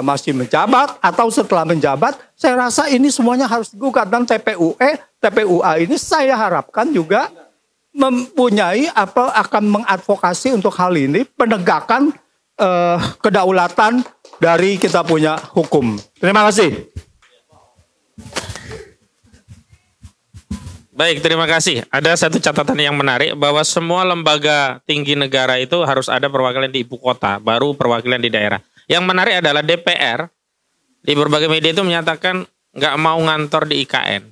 masih menjabat atau setelah menjabat, saya rasa ini semuanya harus digugat dan TPUA ini saya harapkan juga mempunyai akan mengadvokasi untuk hal ini penegakan kedaulatan dari kita punya hukum. Terima kasih.
Baik, terima kasih. Ada satu catatan yang menarik bahwa semua lembaga tinggi negara itu harus ada perwakilan di ibu kota, baru perwakilan di daerah. Yang menarik adalah DPR di berbagai media itu menyatakan nggak mau ngantor di IKN.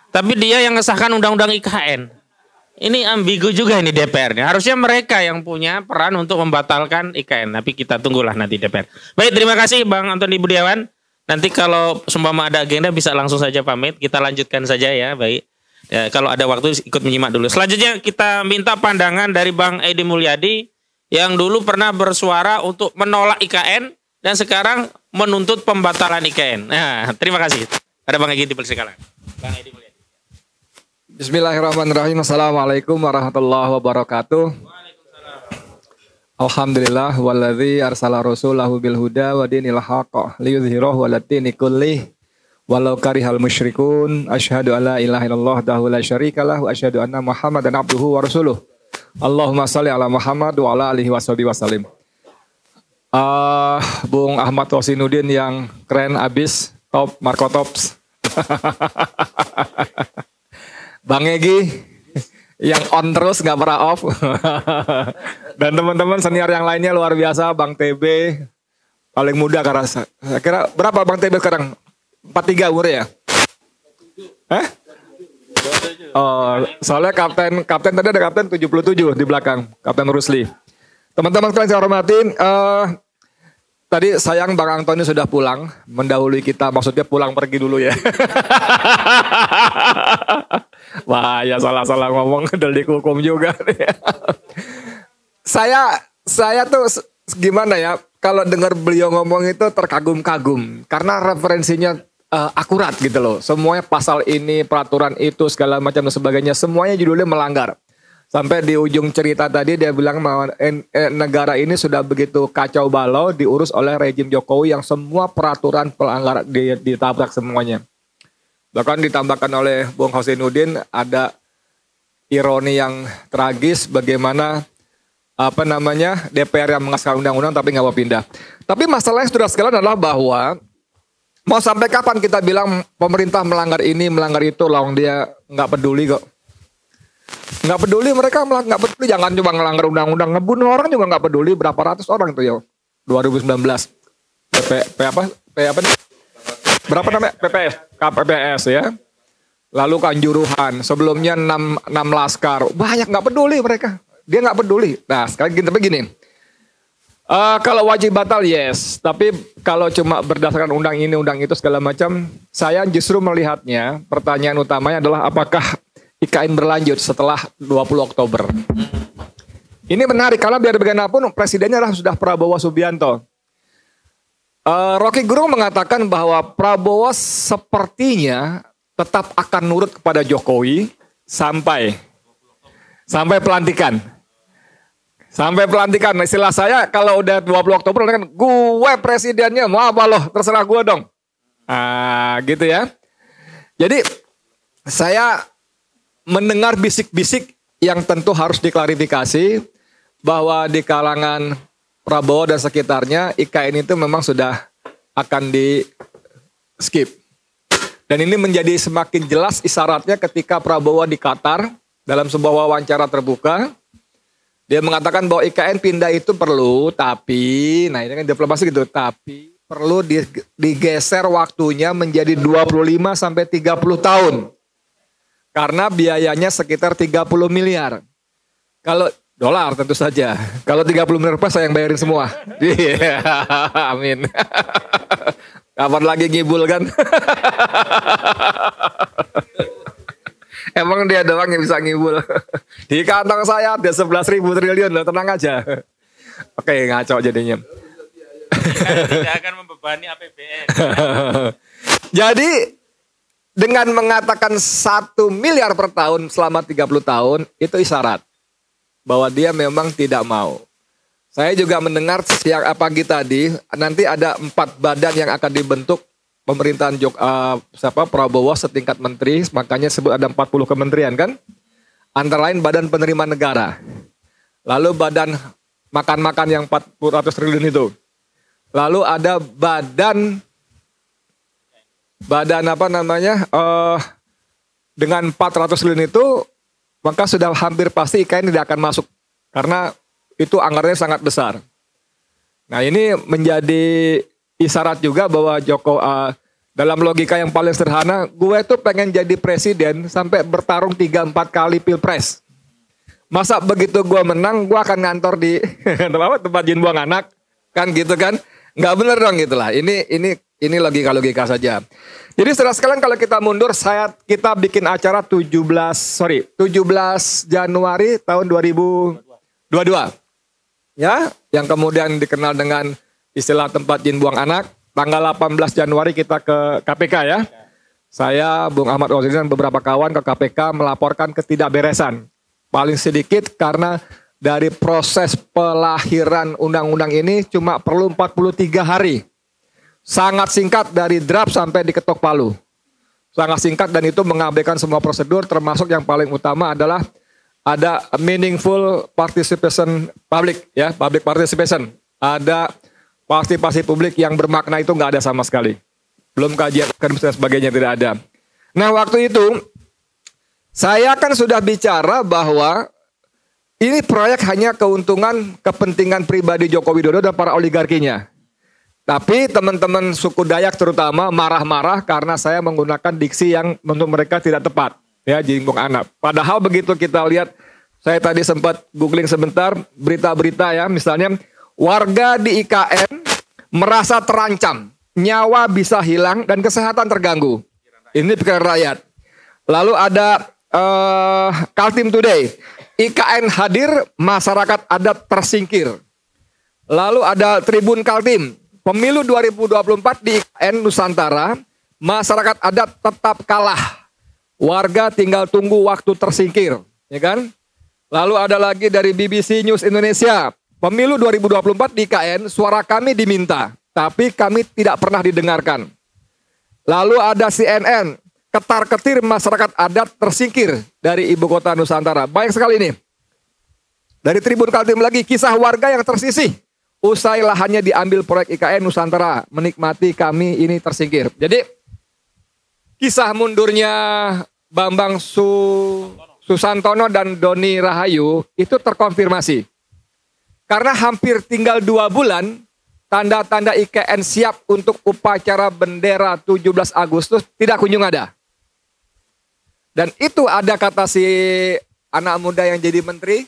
Tapi dia yang ngesahkan undang-undang IKN. Ini ambigu juga ini DPR-nya. Harusnya mereka yang punya peran untuk membatalkan IKN. Tapi kita tunggulah nanti DPR. Baik, terima kasih Bang Antoni Budiawan. Nanti kalau seumpama ada agenda bisa langsung saja pamit. Kita lanjutkan saja ya, baik. Ya, kalau ada waktu ikut menyimak dulu. Selanjutnya kita minta pandangan dari Bang Edi Mulyadi yang dulu pernah bersuara untuk menolak IKN dan sekarang menuntut pembatalan IKN. Nah, terima kasih. Ada Bang Edi dipersilakan. Bang Edi Mulyadi.
Bismillahirrahmanirrahim. Assalamualaikum warahmatullahi wabarakatuh. Alhamdulillah walladzi arsala rasulahu bil huda wa dinil haqq liyudhhirahu 'ala dini kullih walau karihal musyrikun. Asyhadu alla ilaha illallah wahdahu la syarikalah wa asyhadu anna Muhammadan abduhu wa rasuluh. Allahumma shalli ala Muhammad wa ala alihi washabihi wasallim. Bung Ahmad Rosinuddin yang keren abis, top, Marco Tops. Bang Egi yang on terus nggak pernah off. Dan teman-teman senior yang lainnya luar biasa, Bang TB paling muda karena saya kira berapa Bang TB sekarang? 43 umur ya? Oh, soalnya kapten tadi ada kapten 77 di belakang, Kapten Rusli. Teman-teman sekalian saya hormatin, tadi sayang Bang Antoni sudah pulang, mendahului kita, maksudnya pulang pergi dulu ya. Wah ya salah-salah ngomong, delik hukum juga. Saya tuh gimana ya, kalau dengar beliau ngomong itu terkagum-kagum, karena referensinya akurat gitu loh. Semuanya pasal ini, peraturan itu, segala macam dan sebagainya, semuanya judulnya melanggar. Sampai di ujung cerita tadi dia bilang bahwa negara ini sudah begitu kacau balau diurus oleh rejim Jokowi yang semua peraturan pelanggaran ditabrak semuanya. Bahkan ditambahkan oleh Bung Hosinuddin ada ironi yang tragis bagaimana DPR yang mengesahkan undang-undang tapi nggak mau pindah. Tapi masalahnya saudara sekalian adalah bahwa mau sampai kapan kita bilang pemerintah melanggar ini, melanggar itu, lawang dia nggak peduli kok. Nggak peduli, mereka nggak peduli. Jangan cuma ngelanggar undang-undang, ngebunuh orang juga nggak peduli. Berapa ratus orang itu ya 2019 berapa namanya KPPS ya. Lalu Kanjuruhan, sebelumnya 6 laskar, banyak nggak peduli mereka. Dia nggak peduli. Nah sekarang begini. Kalau wajib batal yes, tapi kalau cuma berdasarkan undang ini, undang itu segala macam, saya justru melihatnya pertanyaan utamanya adalah apakah IKN berlanjut setelah 20 Oktober. Ini menarik karena biar bagaimanapun presidennya adalah sudah Prabowo Subianto. Rocky Gerung mengatakan bahwa Prabowo sepertinya tetap akan nurut kepada Jokowi sampai pelantikan. Sampai pelantikan, istilah saya kalau udah 20 Oktober kan gue presidennya, mau apa loh, terserah gue dong. Gitu ya. Jadi saya mendengar bisik-bisik yang tentu harus diklarifikasi bahwa di kalangan Prabowo dan sekitarnya IKN itu memang sudah akan di skip. Dan ini menjadi semakin jelas isyaratnya ketika Prabowo di Qatar dalam sebuah wawancara terbuka. Dia mengatakan bahwa IKN pindah itu perlu, tapi, nah ini kan diplomasi gitu, tapi perlu digeser waktunya menjadi 25 sampai 30 tahun. Karena biayanya sekitar 30 miliar. Kalau dolar tentu saja. Kalau 30 miliar pas saya yang bayarin semua. Amin. Kapan lagi ngibul kan? Emang dia doang yang bisa ngibul. Di kantong saya ada 11.000 triliun loh, tenang aja. Oke, ngaco jadinya.
Tidak akan membebani APBN.
Jadi dengan mengatakan 1 miliar per tahun selama 30 tahun itu isyarat bahwa dia memang tidak mau. Saya juga mendengar siang pagi tadi nanti ada 4 badan yang akan dibentuk pemerintahan Prabowo setingkat menteri, makanya sebut ada 40 kementerian kan? Antara lain Badan Penerima Negara. Lalu badan makan-makan yang 400 triliun itu. Lalu ada badan dengan 400 triliun itu, maka sudah hampir pasti IKN tidak akan masuk. Karena itu anggarannya sangat besar. Nah ini menjadi isyarat juga bahwa dalam logika yang paling sederhana, gue tuh pengen jadi presiden sampai bertarung 3-4 kali pilpres. Masa begitu gue menang, gue akan ngantor di tempat jin buang anak, kan gitu kan? Nggak bener dong gitulah. Ini logika saja. Jadi setelah sekalian kalau kita mundur, kita bikin acara 17 Januari tahun 2022. Ya, yang kemudian dikenal dengan istilah tempat jin buang anak. Tanggal 18 Januari kita ke KPK ya. Saya, Bung Ahmad Rosinuddin dan beberapa kawan ke KPK melaporkan ketidakberesan. Paling sedikit karena dari proses pelahiran undang-undang ini cuma perlu 43 hari. Sangat singkat dari draft sampai diketok palu. Sangat singkat dan itu mengabaikan semua prosedur termasuk yang paling utama adalah ada meaningful participation public participation. Ada Partisipasi publik yang bermakna itu nggak ada sama sekali. Belum kajian akademis dan sebagainya, tidak ada. Nah waktu itu saya kan sudah bicara bahwa ini proyek hanya keuntungan kepentingan pribadi Joko Widodo dan para oligarkinya. Tapi teman-teman suku Dayak terutama marah-marah karena saya menggunakan diksi yang menurut mereka tidak tepat. Ya, Jingkong Anak. Padahal begitu kita lihat, saya tadi sempat googling sebentar berita-berita ya, misalnya warga di IKN merasa terancam, nyawa bisa hilang dan kesehatan terganggu. Ini pikiran rakyat. Lalu ada Kaltim Today, IKN hadir, masyarakat adat tersingkir. Lalu ada Tribun Kaltim, pemilu 2024 di IKN Nusantara, masyarakat adat tetap kalah. Warga tinggal tunggu waktu tersingkir, ya kan? Lalu ada lagi dari BBC News Indonesia, pemilu 2024 di IKN, suara kami diminta, tapi kami tidak pernah didengarkan. Lalu ada CNN, ketar-ketir masyarakat adat tersingkir dari ibu kota Nusantara. Banyak sekali ini. Dari Tribun Kaltim lagi, kisah warga yang tersisih. Usai lahannya diambil proyek IKN Nusantara, menikmati kami ini tersingkir. Jadi, kisah mundurnya Bambang Susantono dan Doni Rahayu itu terkonfirmasi. Karena hampir tinggal 2 bulan, tanda-tanda IKN siap untuk upacara bendera 17 Agustus tidak kunjung ada. Dan itu ada kata si anak muda yang jadi menteri,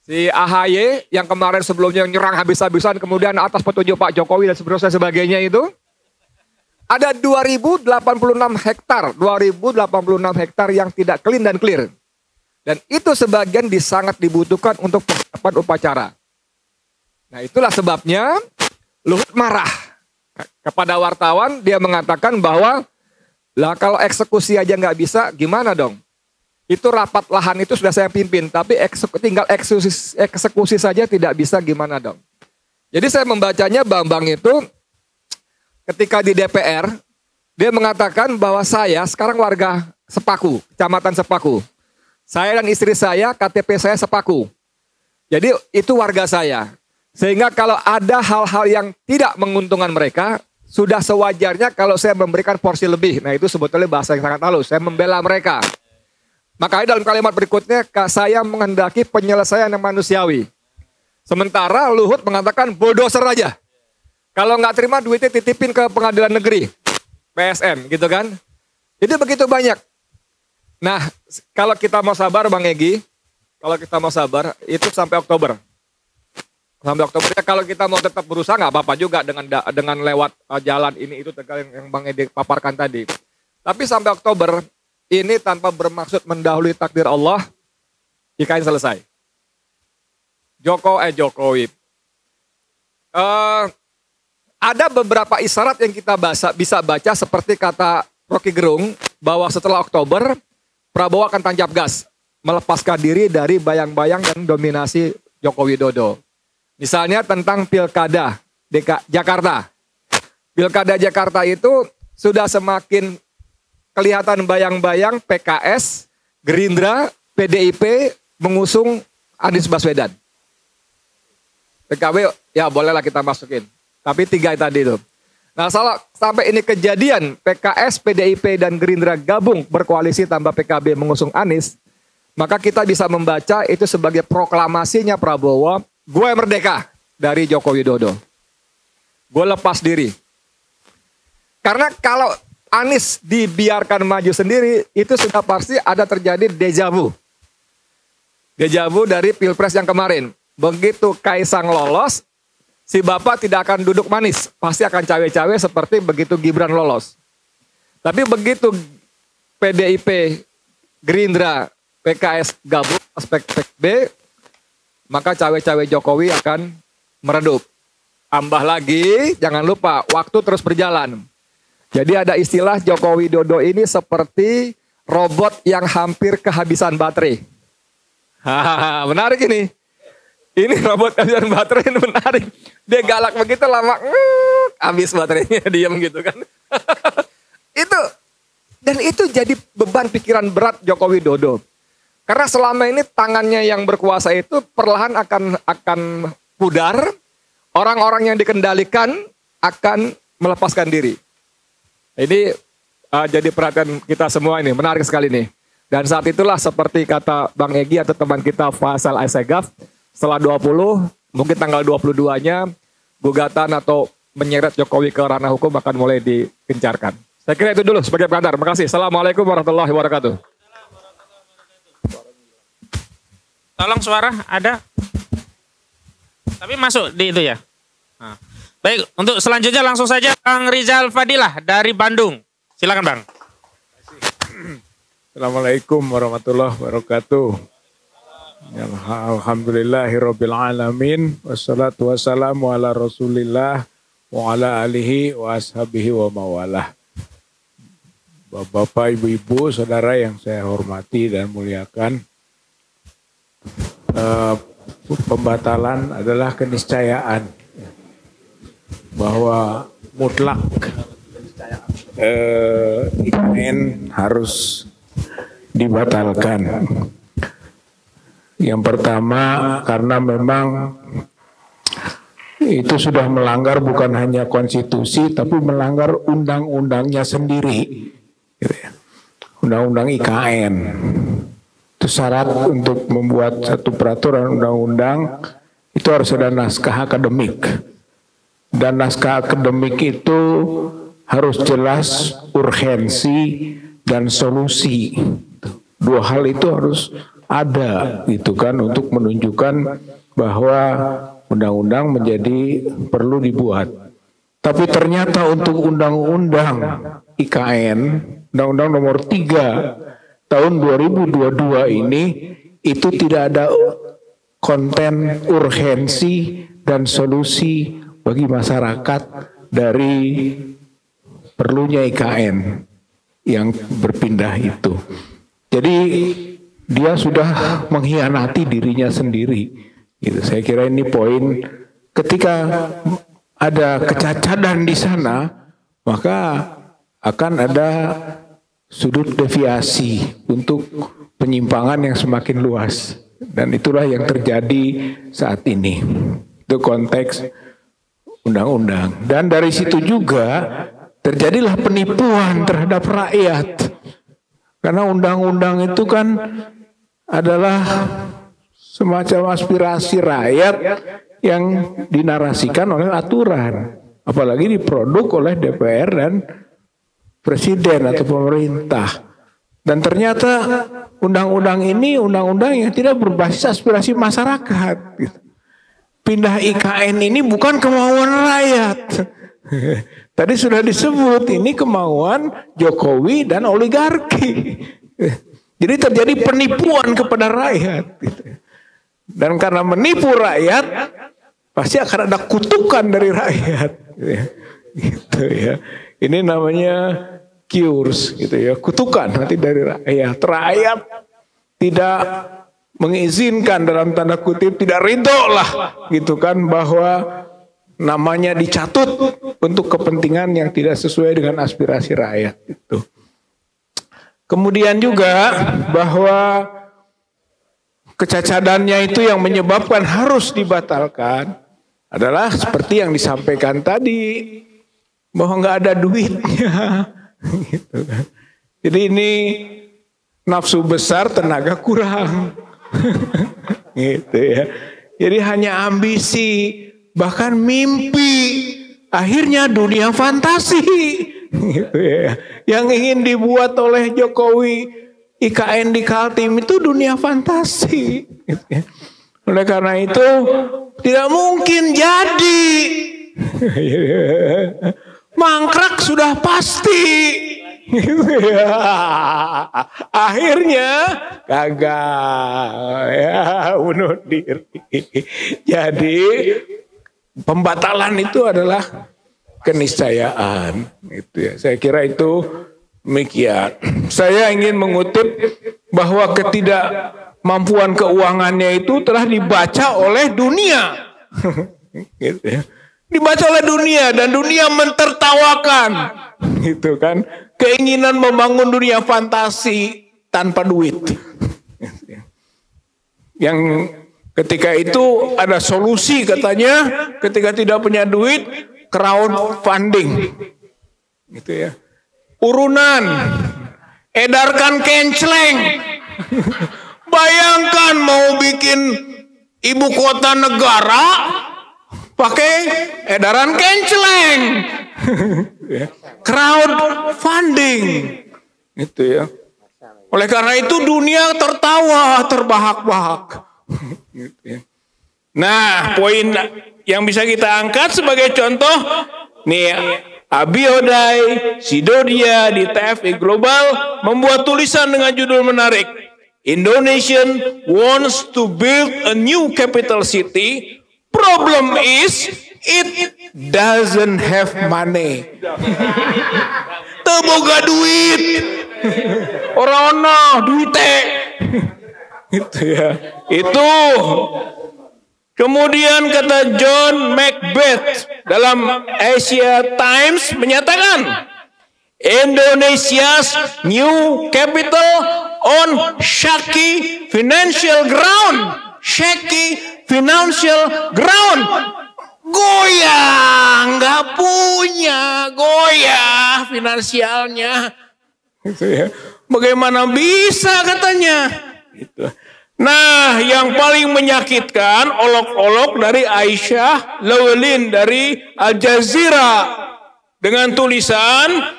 si AHY yang kemarin sebelumnya nyerang habis-habisan, kemudian atas petunjuk Pak Jokowi dan sebagainya itu, ada 2086 hektar yang tidak clean dan clear. Dan itu sebagian sangat dibutuhkan untuk persiapan upacara. Nah itulah sebabnya Luhut marah kepada wartawan, dia mengatakan bahwa lah kalau eksekusi aja nggak bisa, gimana dong? Itu rapat lahan itu sudah saya pimpin, tapi tinggal eksekusi saja tidak bisa, gimana dong? Jadi saya membacanya Bambang itu ketika di DPR, dia mengatakan bahwa saya sekarang warga Sepaku, Kecamatan Sepaku. Saya dan istri saya, KTP saya Sepaku. Jadi itu warga saya. Sehingga kalau ada hal-hal yang tidak menguntungkan mereka, sudah sewajarnya kalau saya memberikan porsi lebih. Nah itu sebetulnya bahasa yang sangat halus. Saya membela mereka. Makanya dalam kalimat berikutnya, saya menghendaki penyelesaian yang manusiawi. Sementara Luhut mengatakan bulldozer aja. Kalau nggak terima duitnya titipin ke pengadilan negeri. PSN gitu kan. Jadi begitu banyak. Nah kalau kita mau sabar Bang Egy, kalau kita mau sabar itu sampai Oktober. Sampai Oktober ya, kalau kita mau tetap berusaha nggak apa-apa juga dengan lewat jalan ini itu yang Bang Edi paparkan tadi. Tapi sampai Oktober ini tanpa bermaksud mendahului takdir Allah, IKN selesai. Jokowi. Ada beberapa isyarat yang kita bisa baca seperti kata Rocky Gerung bahwa setelah Oktober Prabowo akan tancap gas melepaskan diri dari bayang-bayang dan dominasi Joko Widodo. Misalnya tentang Pilkada Jakarta. Pilkada Jakarta itu sudah semakin kelihatan bayang-bayang PKS, Gerindra, PDIP mengusung Anies Baswedan. PKB ya bolehlah kita masukin. Tapi 3 tadi itu. Nah sampai ini kejadian PKS, PDIP dan Gerindra gabung berkoalisi tanpa PKB mengusung Anies, maka kita bisa membaca itu sebagai proklamasinya Prabowo, gue merdeka dari Joko Widodo. Gue lepas diri. Karena kalau Anies dibiarkan maju sendiri, itu sudah pasti ada terjadi deja vu. Deja vu dari Pilpres yang kemarin. Begitu Kaisang lolos, si Bapak tidak akan duduk manis. Pasti akan cawe-cawe seperti begitu Gibran lolos. Tapi begitu PDIP, Gerindra, PKS gabung aspek B, maka cawe-cawe Jokowi akan meredup. Tambah lagi, jangan lupa, waktu terus berjalan. Jadi ada istilah Joko Widodo ini seperti robot yang hampir kehabisan baterai. Menarik ini. Ini robot kehabisan baterai, ini menarik. Dia galak begitu lama, habis baterainya, diam gitu kan. Dan itu jadi beban pikiran berat Joko Widodo. Karena selama ini tangannya yang berkuasa itu perlahan akan pudar orang-orang yang dikendalikan akan melepaskan diri. Ini jadi perhatian kita semua ini, menarik sekali nih. Dan saat itulah seperti kata Bang Egy atau teman kita Faisal Assegaf, setelah 20, mungkin tanggal 22-nya, gugatan atau menyeret Jokowi ke ranah hukum akan mulai digencarkan. Saya kira itu dulu sebagai pengantar. Terima kasih. Assalamualaikum warahmatullahi wabarakatuh.
Tolong suara ada. Tapi masuk di itu ya. Nah. Baik, untuk selanjutnya langsung saja Bang Rizal Fadilah dari Bandung. Silakan Bang.
Assalamualaikum warahmatullahi wabarakatuh. Alhamdulillahirabbil alamin wassalatu wassalamu ala Rasulillah wa ala alihi wa ashabihi wa mawalah. Bapak, ibu-ibu, saudara yang saya hormati dan muliakan. Pembatalan adalah keniscayaan bahwa mutlak IKN harus dibatalkan. Yang pertama karena memang itu sudah melanggar bukan hanya konstitusi tapi melanggar undang-undangnya sendiri. Undang-undang IKN. Itu syarat untuk membuat satu peraturan undang-undang itu harus ada naskah akademik. Dan naskah akademik itu harus jelas urgensi dan solusi. Dua hal itu harus ada gitu kan untuk menunjukkan bahwa undang-undang menjadi perlu dibuat. Tapi ternyata untuk undang-undang IKN, undang-undang nomor 3 tahun 2022 ini itu tidak ada konten urgensi dan solusi bagi masyarakat dari perlunya IKN yang berpindah itu. Jadi dia sudah mengkhianati dirinya sendiri. Gitu. Saya kira ini poin ketika ada kecacadan di sana, maka akan ada sudut deviasi untuk penyimpangan yang semakin luas. Dan itulah yang terjadi saat ini. Itu konteks undang-undang. Dan dari situ juga terjadilah penipuan terhadap rakyat. Karena undang-undang itu kan adalah semacam aspirasi rakyat yang dinarasikan oleh aturan. Apalagi diproduk oleh DPR dan Presiden atau pemerintah. Dan ternyata undang-undang ini undang-undang yang tidak berbasis aspirasi masyarakat. Pindah IKN ini bukan kemauan rakyat. Tadi sudah disebut ini kemauan Jokowi dan oligarki. Jadi terjadi penipuan kepada rakyat. Dan karena menipu rakyat, pasti akan ada kutukan dari rakyat. Gitu ya. Ini namanya cures gitu ya, kutukan nanti dari rakyat. Rakyat tidak mengizinkan dalam tanda kutip, tidak ridho lah gitu kan bahwa namanya dicatut untuk kepentingan yang tidak sesuai dengan aspirasi rakyat itu. Kemudian juga bahwa kecacadannya itu yang menyebabkan harus dibatalkan adalah seperti yang disampaikan tadi bahwa nggak ada duitnya, gitu kan. Jadi ini nafsu besar, tenaga kurang, gitu ya. Jadi hanya ambisi, bahkan mimpi, akhirnya dunia fantasi, gitu ya. Yang ingin dibuat oleh Jokowi IKN di Kaltim itu dunia fantasi, gitu ya. Oleh karena itu tidak mungkin jadi. Mangkrak sudah pasti. Akhirnya gagal ya, bunuh diri. Jadi pembatalan itu adalah keniscayaan. Itu ya. Saya kira itu demikian. Saya ingin mengutip bahwa ketidakmampuan keuangannya itu telah dibaca oleh dunia. Gitu ya. Dibaca oleh dunia dan dunia mentertawakan, gitu kan, keinginan membangun dunia fantasi tanpa duit. Yang Ketika itu ada solusi katanya, ketika tidak punya duit, crowdfunding. Gitu ya. Urunan, edarkan kenceleng. Bayangkan mau bikin ibu kota negara pakai edaran kenceleng. Crowdfunding. Gitu ya. Oleh karena itu dunia tertawa, terbahak-bahak. Gitu ya. Nah, poin yang bisa kita angkat sebagai contoh, nih Abiodai Sidodia di TFI Global membuat tulisan dengan judul menarik. Indonesian wants to build a new capital city. Problem is it doesn't have money. Teu boga duit. Orang duite. Itu ya. Itu. Kemudian kata John Macbeth dalam Asia Times menyatakan Indonesia's new capital on shaky financial ground. Shaky financial ground. Goyah, nggak punya, goyah finansialnya. Gitu ya. Bagaimana bisa katanya? Gitu. Nah, yang paling menyakitkan olok-olok dari Aisyah Llewellyn dari Al Jazeera dengan tulisan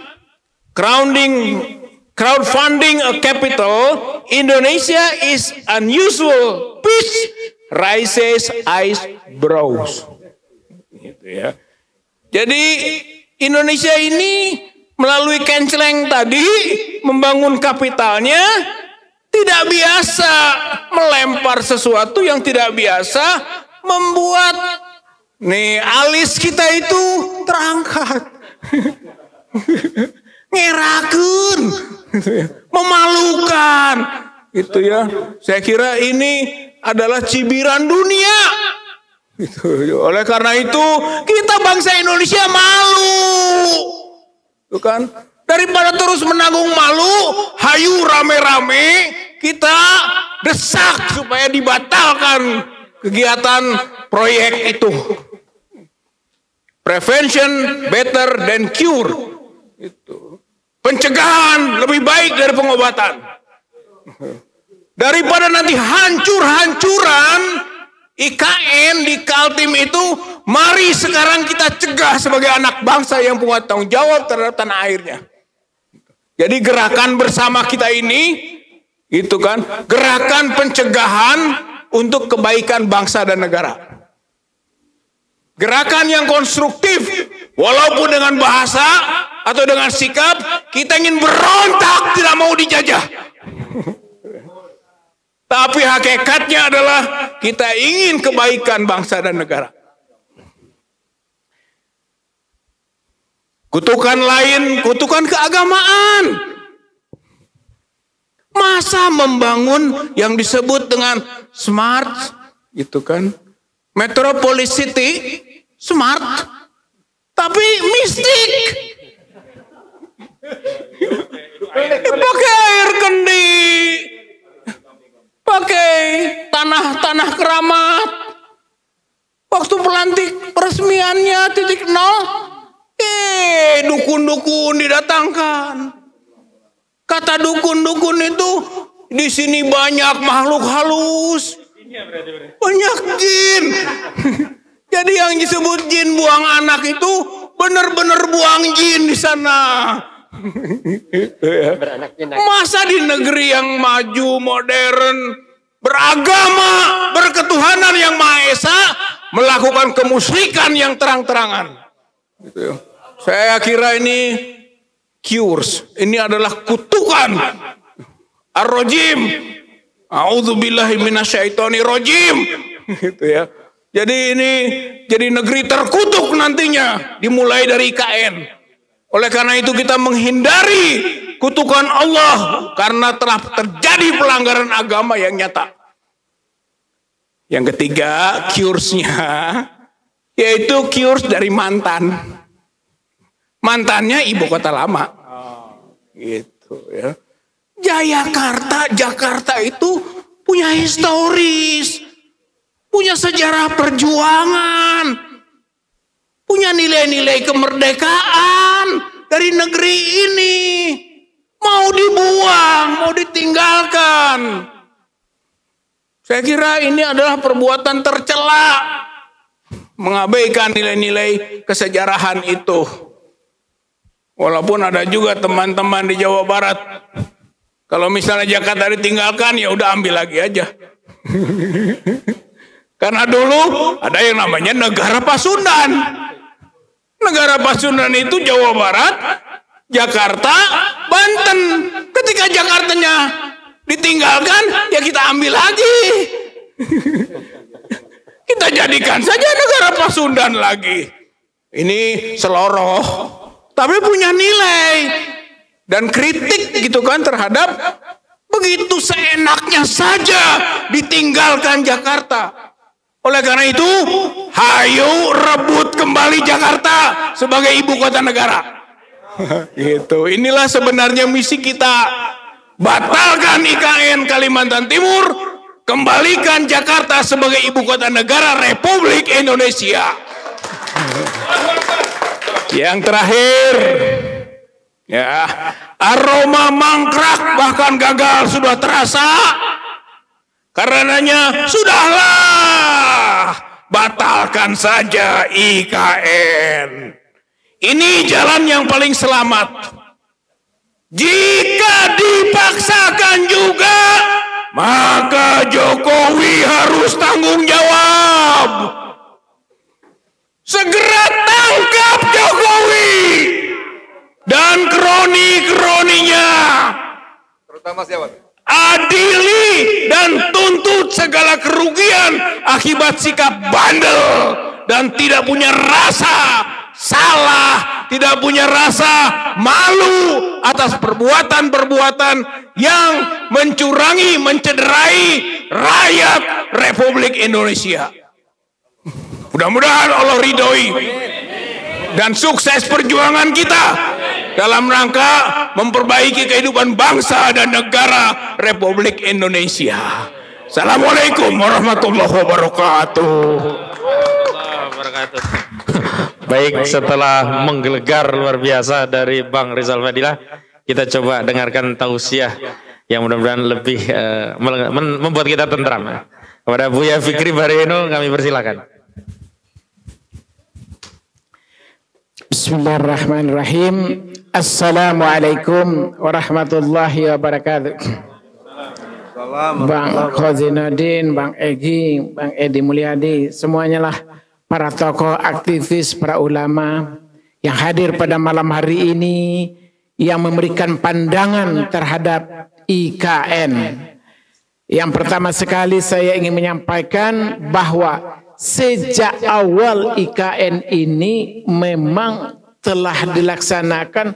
crowdfunding a capital, Indonesia is unusual. Peace raises eyebrows. Gitu ya. Jadi Indonesia ini melalui kenceleng tadi membangun kapitalnya tidak biasa, melempar sesuatu yang tidak biasa, membuat nih alis kita itu terangkat. Ngerakeun, memalukan. Gitu ya. Saya kira ini adalah cibiran dunia. Gitu. Oleh karena itu, kita bangsa Indonesia malu. Tuh kan? Daripada terus menanggung malu, hayu rame-rame kita desak supaya dibatalkan kegiatan proyek itu. Prevention better than cure. Itu. Pencegahan lebih baik dari pengobatan. Daripada nanti hancur-hancuran IKN di Kaltim itu, mari sekarang kita cegah sebagai anak bangsa yang punya tanggung jawab terhadap tanah airnya. Jadi gerakan bersama kita ini, itu kan, gerakan pencegahan untuk kebaikan bangsa dan negara. Gerakan yang konstruktif, walaupun dengan bahasa atau dengan sikap, kita ingin berontak, tidak mau dijajah. Tapi hakikatnya adalah kita ingin kebaikan bangsa dan negara. Kutukan lain, kutukan keagamaan. Masa membangun yang disebut dengan smart, gitu kan? Metropolis City, smart, tapi mistik. Pakai air kendi, pakai tanah-tanah keramat. Waktu pelantik peresmiannya titik nol, dukun-dukun didatangkan. Kata dukun-dukun itu, di sini banyak makhluk halus, banyak jin. Jadi yang disebut jin buang anak itu benar-benar buang jin di sana. Masa di negeri yang maju, modern, beragama, berketuhanan yang Maha Esa melakukan kemusyrikan yang terang-terangan. Saya kira ini cures, ini adalah kutukan ar-rajim. A'udzubillahi minasyaitonirrajim. Gitu ya. Jadi ini jadi negeri terkutuk nantinya, dimulai dari IKN. Oleh karena itu kita menghindari kutukan Allah karena telah terjadi pelanggaran agama yang nyata. Yang ketiga, curesnya yaitu cures dari mantan. Mantannya ibu kota lama. Gitu ya. Jakarta itu punya historis. punya sejarah perjuangan, punya nilai-nilai kemerdekaan dari negeri ini. Mau dibuang, mau ditinggalkan. Saya kira ini adalah perbuatan tercela, mengabaikan nilai-nilai kesejarahan itu. Walaupun ada juga teman-teman di Jawa Barat, kalau misalnya Jakarta ditinggalkan, ya udah ambil lagi aja. Karena dulu ada yang namanya negara Pasundan. Negara Pasundan itu Jawa Barat, Jakarta, Banten. Ketika Jakartanya ditinggalkan, ya kita ambil lagi. Kita jadikan saja negara Pasundan lagi. Ini seloroh, tapi punya nilai. Dan kritik gitu kan terhadap begitu seenaknya saja ditinggalkan Jakarta. Oleh karena itu, hayu rebut kembali Jakarta sebagai ibu kota negara. Gitu. Inilah sebenarnya misi kita. Batalkan IKN Kalimantan Timur, kembalikan Jakarta sebagai ibu kota negara Republik Indonesia. Yang terakhir, ya, aroma mangkrak bahkan gagal sudah terasa. Karenanya sudahlah, batalkan saja IKN. Ini jalan yang paling selamat. Jika dipaksakan juga, maka Jokowi harus tanggung jawab. Segera tangkap Jokowi dan kroni-kroninya.
Terutama siapa?
Adili dan tuntut segala kerugian akibat sikap bandel dan tidak punya rasa salah, tidak punya rasa malu atas perbuatan-perbuatan yang mencurangi, mencederai rakyat Republik Indonesia. Mudah-mudahan Allah ridhoi dan sukses perjuangan kita dalam rangka memperbaiki kehidupan bangsa dan negara Republik Indonesia. Assalamualaikum warahmatullahi wabarakatuh.
Baik, setelah menggelegar luar biasa dari Bang Rizal Fadilah, kita coba dengarkan tausiah yang mudah-mudahan lebih membuat kita tentram. Kepada Buya Fikri Bareno kami persilakan.
Bismillahirrahmanirrahim. Assalamualaikum warahmatullahi wabarakatuh. Bang Khozinuddin, Bang Egy, Bang Edi Mulyadi, semuanya lah para tokoh aktivis, para ulama yang hadir pada malam hari ini yang memberikan pandangan terhadap IKN. Yang pertama sekali saya ingin menyampaikan bahwa sejak awal IKN ini memang telah dilaksanakan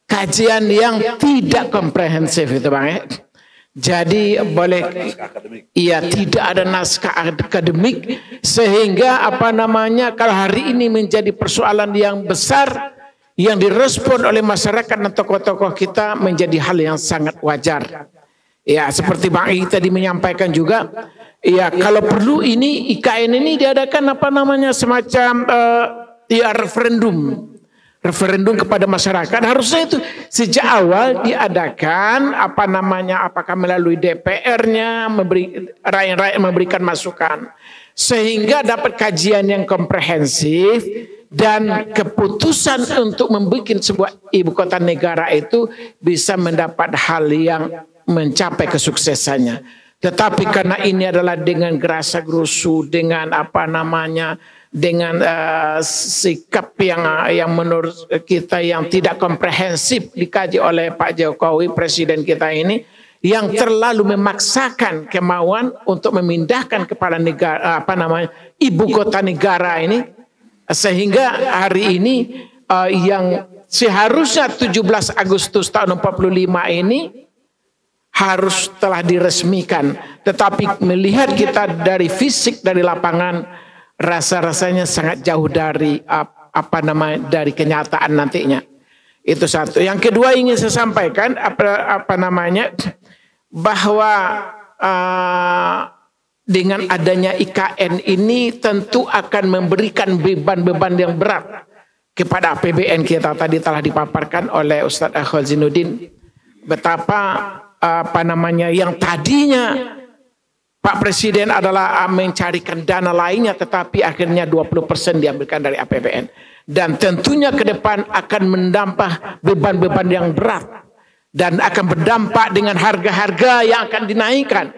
kajian yang tidak komprehensif itu Bang ya. Jadi tidak ada naskah akademik sehingga kalau hari ini menjadi persoalan yang besar yang direspon oleh masyarakat dan tokoh-tokoh kita menjadi hal yang sangat wajar. Ya, seperti Bang Egy tadi menyampaikan juga, ya kalau perlu ini IKN ini diadakan semacam referendum kepada masyarakat. Harusnya itu sejak awal diadakan apakah melalui DPR-nya rakyat memberikan masukan sehingga dapat kajian yang komprehensif dan keputusan untuk membuat sebuah ibu kota negara itu bisa mendapat hal yang mencapai kesuksesannya. Tetapi karena ini adalah dengan gerasa gerusu, dengan dengan sikap yang menurut kita yang tidak komprehensif dikaji oleh Pak Jokowi presiden kita ini, yang terlalu memaksakan kemauan untuk memindahkan kepala negara ibu kota negara ini, sehingga hari ini yang seharusnya 17 Agustus tahun 45 ini harus telah diresmikan, tetapi melihat kita dari fisik dari lapangan rasa-rasanya sangat jauh dari dari kenyataan nantinya. Itu satu. Yang kedua ingin saya sampaikan bahwa dengan adanya IKN ini tentu akan memberikan beban-beban yang berat kepada APBN kita. Tadi telah dipaparkan oleh Ustadz Akhwal Zainuddin betapa yang tadinya Pak Presiden adalah mencarikan dana lainnya, tetapi akhirnya 20% diambilkan dari APBN. Dan tentunya ke depan akan menambah beban-beban yang berat. Dan akan berdampak dengan harga-harga yang akan dinaikkan.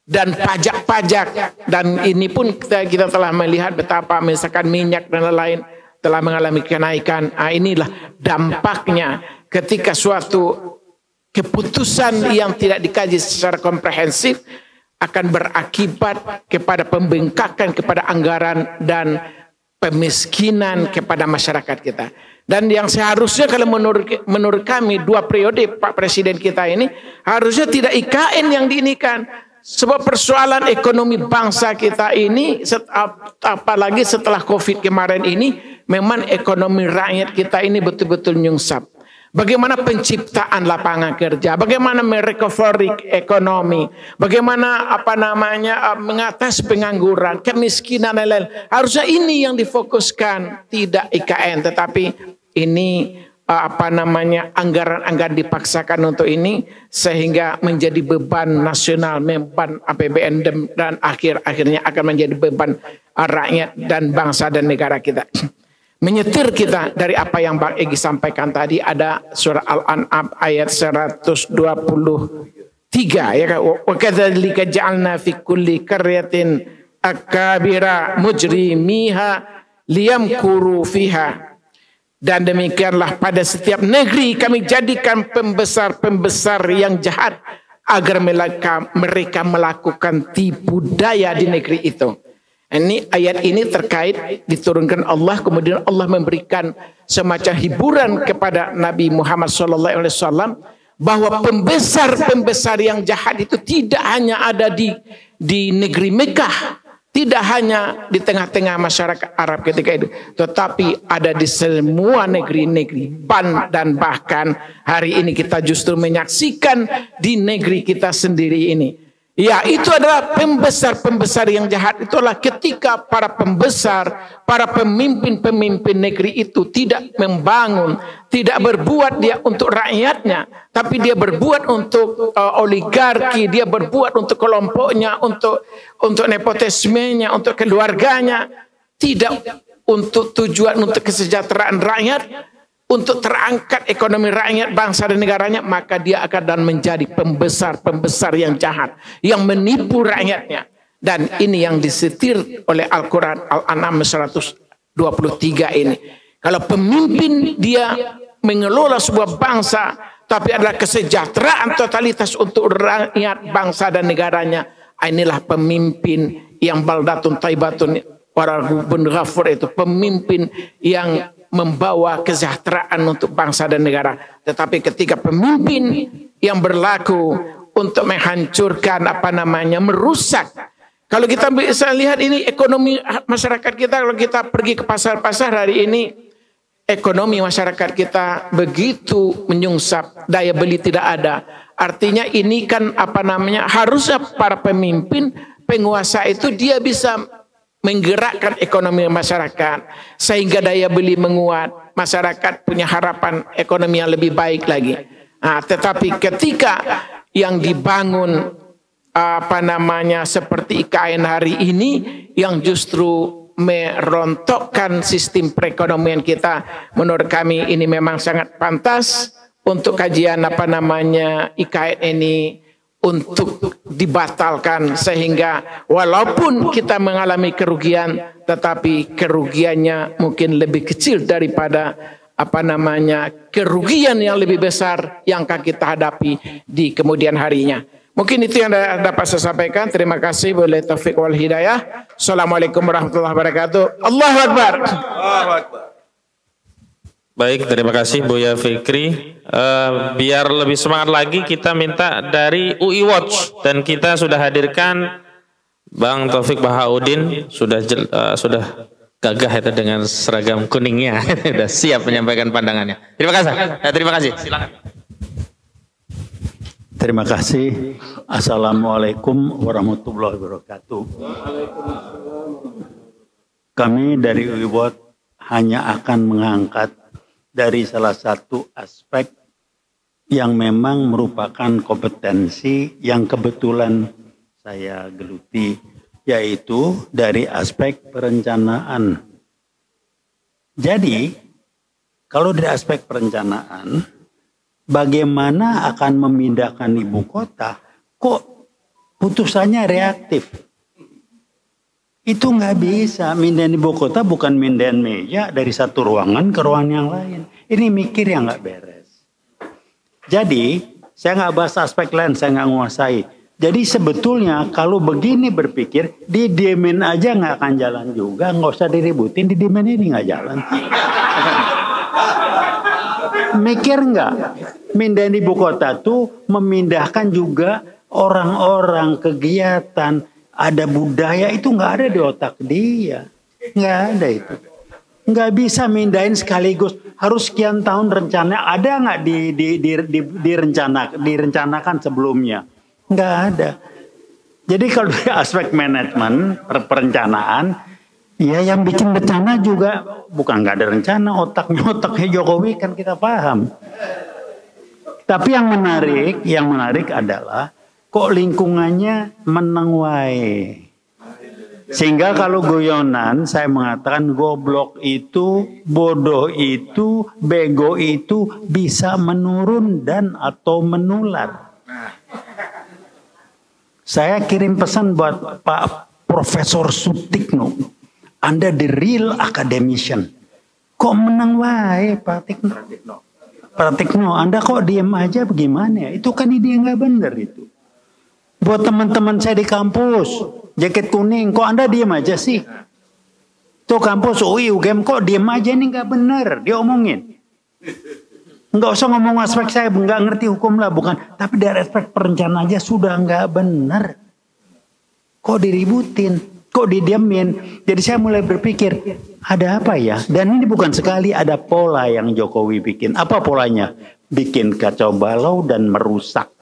Dan pajak-pajak. Dan ini pun kita telah melihat betapa misalkan minyak dan lain-lain telah mengalami kenaikan. Inilah dampaknya ketika suatu keputusan yang tidak dikaji secara komprehensif akan berakibat kepada pembengkakan kepada anggaran dan pemiskinan kepada masyarakat kita. Dan yang seharusnya kalau menurut kami 2 periode Pak Presiden kita ini harusnya tidak IKN yang diinikan. Sebab persoalan ekonomi bangsa kita ini apalagi setelah COVID kemarin ini memang ekonomi rakyat kita ini betul-betul nyungsap. Bagaimana penciptaan lapangan kerja, bagaimana merecovery ekonomi, bagaimana mengatasi pengangguran, kemiskinan dan lain-lain. Harusnya ini yang difokuskan, tidak IKN, tetapi ini anggaran-anggaran dipaksakan untuk ini sehingga menjadi beban nasional, beban APBN dan akhirnya akan menjadi beban rakyat dan bangsa dan negara kita. Menyetir kita dari apa yang Bang Egy sampaikan tadi, ada surah Al-An'am ayat 123 ya kan, wa kadzalika ja'alna fi kulli qaryatin akabira mujrimiha liyamkuru fiha. Dan demikianlah pada setiap negeri kami jadikan pembesar-pembesar yang jahat agar mereka melakukan tipu daya di negeri itu. Ini ayat ini terkait diturunkan Allah, kemudian Allah memberikan semacam hiburan kepada Nabi Muhammad SAW bahwa pembesar-pembesar yang jahat itu tidak hanya ada di negeri Mekah, tidak hanya di tengah-tengah masyarakat Arab ketika itu, tetapi ada di semua negeri-negeri, dan bahkan hari ini kita justru menyaksikan di negeri kita sendiri ini. Ya, itu adalah pembesar-pembesar yang jahat. Itulah ketika para pembesar, para pemimpin-pemimpin negeri itu tidak membangun, tidak berbuat dia untuk rakyatnya, tapi dia berbuat untuk oligarki, dia berbuat untuk kelompoknya, untuk nepotismenya, untuk keluarganya, tidak untuk tujuan untuk kesejahteraan rakyat, untuk terangkat ekonomi rakyat, bangsa dan negaranya, maka dia akan menjadi pembesar-pembesar yang jahat, yang menipu rakyatnya. Dan ini yang disetir oleh Al-Quran Al-An'am 123 ini. Kalau pemimpin dia mengelola sebuah bangsa, tapi adalah kesejahteraan totalitas untuk rakyat, bangsa dan negaranya, inilah pemimpin yang baldatun taibatun warabun ghafur, itu pemimpin yang membawa kesejahteraan untuk bangsa dan negara. Tetapi ketika pemimpin yang berlaku untuk menghancurkan merusak. Kalau kita bisa lihat ini ekonomi masyarakat kita, kalau kita pergi ke pasar-pasar hari ini, ekonomi masyarakat kita begitu menyungsap, daya beli tidak ada. Artinya ini kan harusnya para pemimpin, penguasa itu dia bisa menggerakkan ekonomi masyarakat sehingga daya beli menguat, masyarakat punya harapan ekonomi yang lebih baik lagi. Tetapi ketika yang dibangun seperti IKN hari ini yang justru merontokkan sistem perekonomian kita, menurut kami ini memang sangat pantas untuk kajian IKN ini untuk dibatalkan, sehingga walaupun kita mengalami kerugian, tetapi kerugiannya mungkin lebih kecil daripada kerugian yang lebih besar yang akan kita hadapi di kemudian harinya. Mungkin itu yang dapat saya sampaikan. Terima kasih. Wabillahi taufiq wal hidayah. Assalamualaikum warahmatullahi wabarakatuh. Allahu Akbar.
Allahu Akbar.
Baik, terima kasih Buya Fikri. Biar lebih semangat lagi, kita minta dari UI Watch, dan kita sudah hadirkan Bang Taufik Bahauddin, sudah gagah itu dengan seragam kuningnya, sudah siap menyampaikan pandangannya. Terima kasih. Silakan.
Terima kasih. Assalamualaikum warahmatullahi wabarakatuh. Kami dari UIWOT hanya akan mengangkat dari salah satu aspek yang memang merupakan kompetensi yang kebetulan saya geluti, yaitu dari aspek perencanaan. Jadi, kalau dari aspek perencanaan, bagaimana akan memindahkan ibu kota, kok putusannya reaktif? Itu nggak bisa. Mindahin ibu kota bukan mindahin meja dari satu ruangan ke ruangan yang lain. Ini mikir yang nggak beres. Jadi, saya nggak bahas aspek lain, saya nggak menguasai. Jadi sebetulnya kalau begini berpikir, didiemin aja nggak akan jalan juga. Nggak usah diributin, didiemin ini nggak jalan. Mikir nggak? Mindahin ibu kota tuh memindahkan juga orang-orang, kegiatan, ada budaya itu nggak ada di otak dia. Nggak ada itu. Nggak bisa mindahin sekaligus. Harus sekian tahun rencana. Ada nggak direncanakan sebelumnya? Nggak ada. Jadi kalau dari aspek manajemen, perencanaan, ya yang bikin rencana juga bukan nggak ada rencana, otaknya Jokowi kan kita paham. Tapi yang menarik adalah kok lingkungannya meneng wae. Sehingga kalau guyonan saya mengatakan goblok itu, bodoh itu, bego itu bisa menurun dan atau menular. Saya kirim pesan buat Pak Profesor Sutikno. Anda the real academician. Kok menang wae Pak Tikno? Pak Tikno, Anda kok diem aja bagaimana ya? Itu kan ide nggak benar itu. Buat teman-teman saya di kampus, jaket kuning, kok Anda diem aja sih? Tuh kampus UI UGM kok diem aja, ini nggak benar, dia omongin. Nggak usah ngomong aspek saya, nggak ngerti hukum lah, bukan. Tapi dari aspek perencanaan aja sudah nggak benar. Kok diributin, kok didiamin. Jadi saya mulai berpikir, ada apa ya? Dan ini bukan sekali, ada pola yang Jokowi bikin. Apa polanya? Bikin kacau balau dan merusak.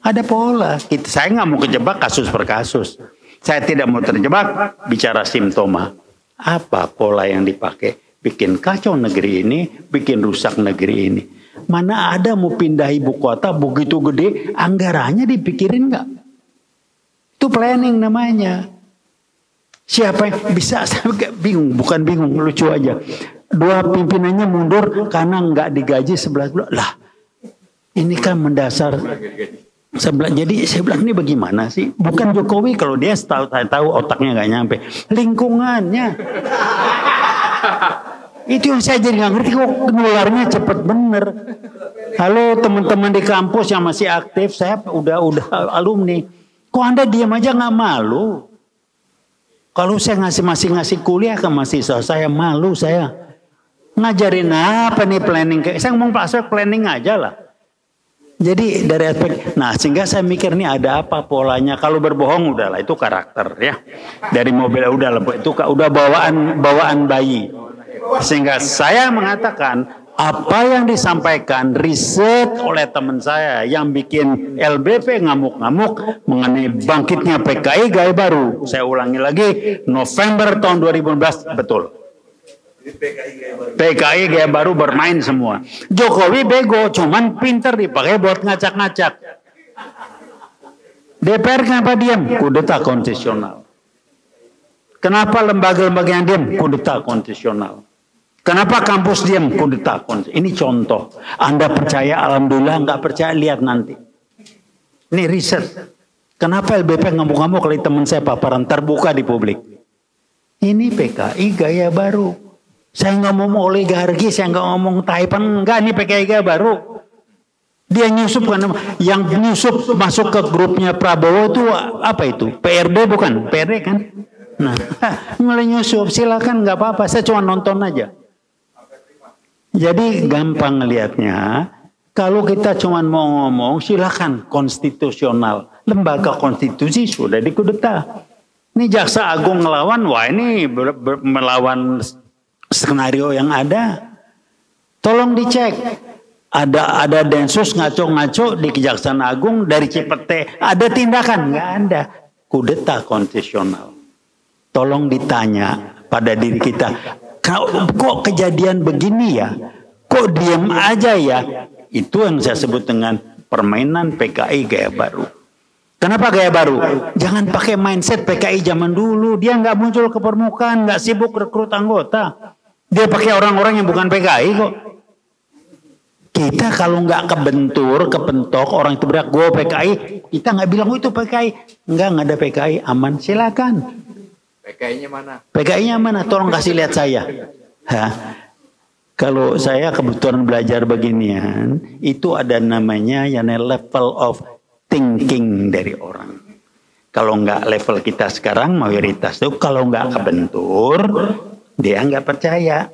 Ada pola. Saya nggak mau kejebak kasus per kasus. Saya tidak mau terjebak bicara simptoma. Apa pola yang dipakai? Bikin kacau negeri ini, bikin rusak negeri ini. Mana ada mau pindah ibu kota begitu gede, anggarannya dipikirin nggak? Itu planning namanya. Siapa yang bisa? Saya bingung, bukan bingung, lucu aja. Dua pimpinannya mundur karena nggak digaji 11 bulan. Lah, ini kan mendasar. Jadi saya bilang ini bagaimana sih? Bukan Jokowi, kalau dia tahu otaknya nggak nyampe. Lingkungannya. Itu yang saya jadi nggak ngerti kok nularnya cepet bener. Halo teman-teman di kampus yang masih aktif, saya udah alumni. Kok Anda diam aja nggak malu? Kalau saya masih ngasih kuliah ke mahasiswa saya, malu saya. Ngajarin apa nih planning? Saya ngomong aspek planning aja lah. Jadi dari aspek, nah sehingga saya mikir nih ada apa polanya. Kalau berbohong udahlah itu karakter ya. Dari mobil udah bawaan bayi. Sehingga saya mengatakan apa yang disampaikan riset oleh teman saya yang bikin LBP ngamuk-ngamuk mengenai bangkitnya PKI Gaya Baru. Saya ulangi lagi, November tahun 2015 betul. PKI Gaya Baru bermain semua. Jokowi bego, cuman pinter dipakai buat ngacak-ngacak. DPR kenapa diam? Kudeta konstitusional. Kenapa lembaga-lembaga yang diam? Kudeta konstitusional. Kenapa kampus diam? Kudeta konstitusional. Ini contoh. Anda percaya, alhamdulillah, nggak percaya, lihat nanti. Ini riset. Kenapa LBP ngamuk-ngamuk kali teman saya paparan terbuka di publik? Ini PKI Gaya Baru. Saya nggak ngomong oligarki, saya nggak ngomong Taipan, enggak, ini PKI Gaya Baru. Dia nyusup kan, yang nyusup masuk ke grupnya Prabowo itu apa itu? PRD bukan? PRD kan? Nah, mulai nyusup, silakan nggak apa-apa, saya cuma nonton aja. Jadi gampang ngelihatnya, kalau kita cuma mau ngomong, silakan konstitusional, lembaga konstitusi sudah dikudeta. Ini Jaksa Agung ngelawan, wah ini melawan skenario yang ada. Tolong dicek Ada Densus ngaco-ngaco di Kejaksaan Agung dari Cipete. Ada tindakan? Nggak ada. Kudeta konstitusional. Tolong ditanya pada diri kita. Kok kejadian begini ya? Kok diam aja ya? Itu yang saya sebut dengan permainan PKI gaya baru. Kenapa gaya baru? Jangan pakai mindset PKI zaman dulu. Dia nggak muncul ke permukaan, nggak sibuk rekrut anggota. Dia pakai orang-orang yang bukan PKI kok. Kita kalau nggak kepentok orang itu berak, gue PKI, kita nggak bilang itu PKI. Nggak ada PKI, aman, silakan.
PKI-nya mana?
PKI-nya mana? Tolong kasih lihat saya. Kalau saya kebetulan belajar beginian, itu ada namanya yang level of thinking dari orang. Kalau nggak level kita sekarang, mayoritas itu kalau nggak kebentur, dia nggak percaya.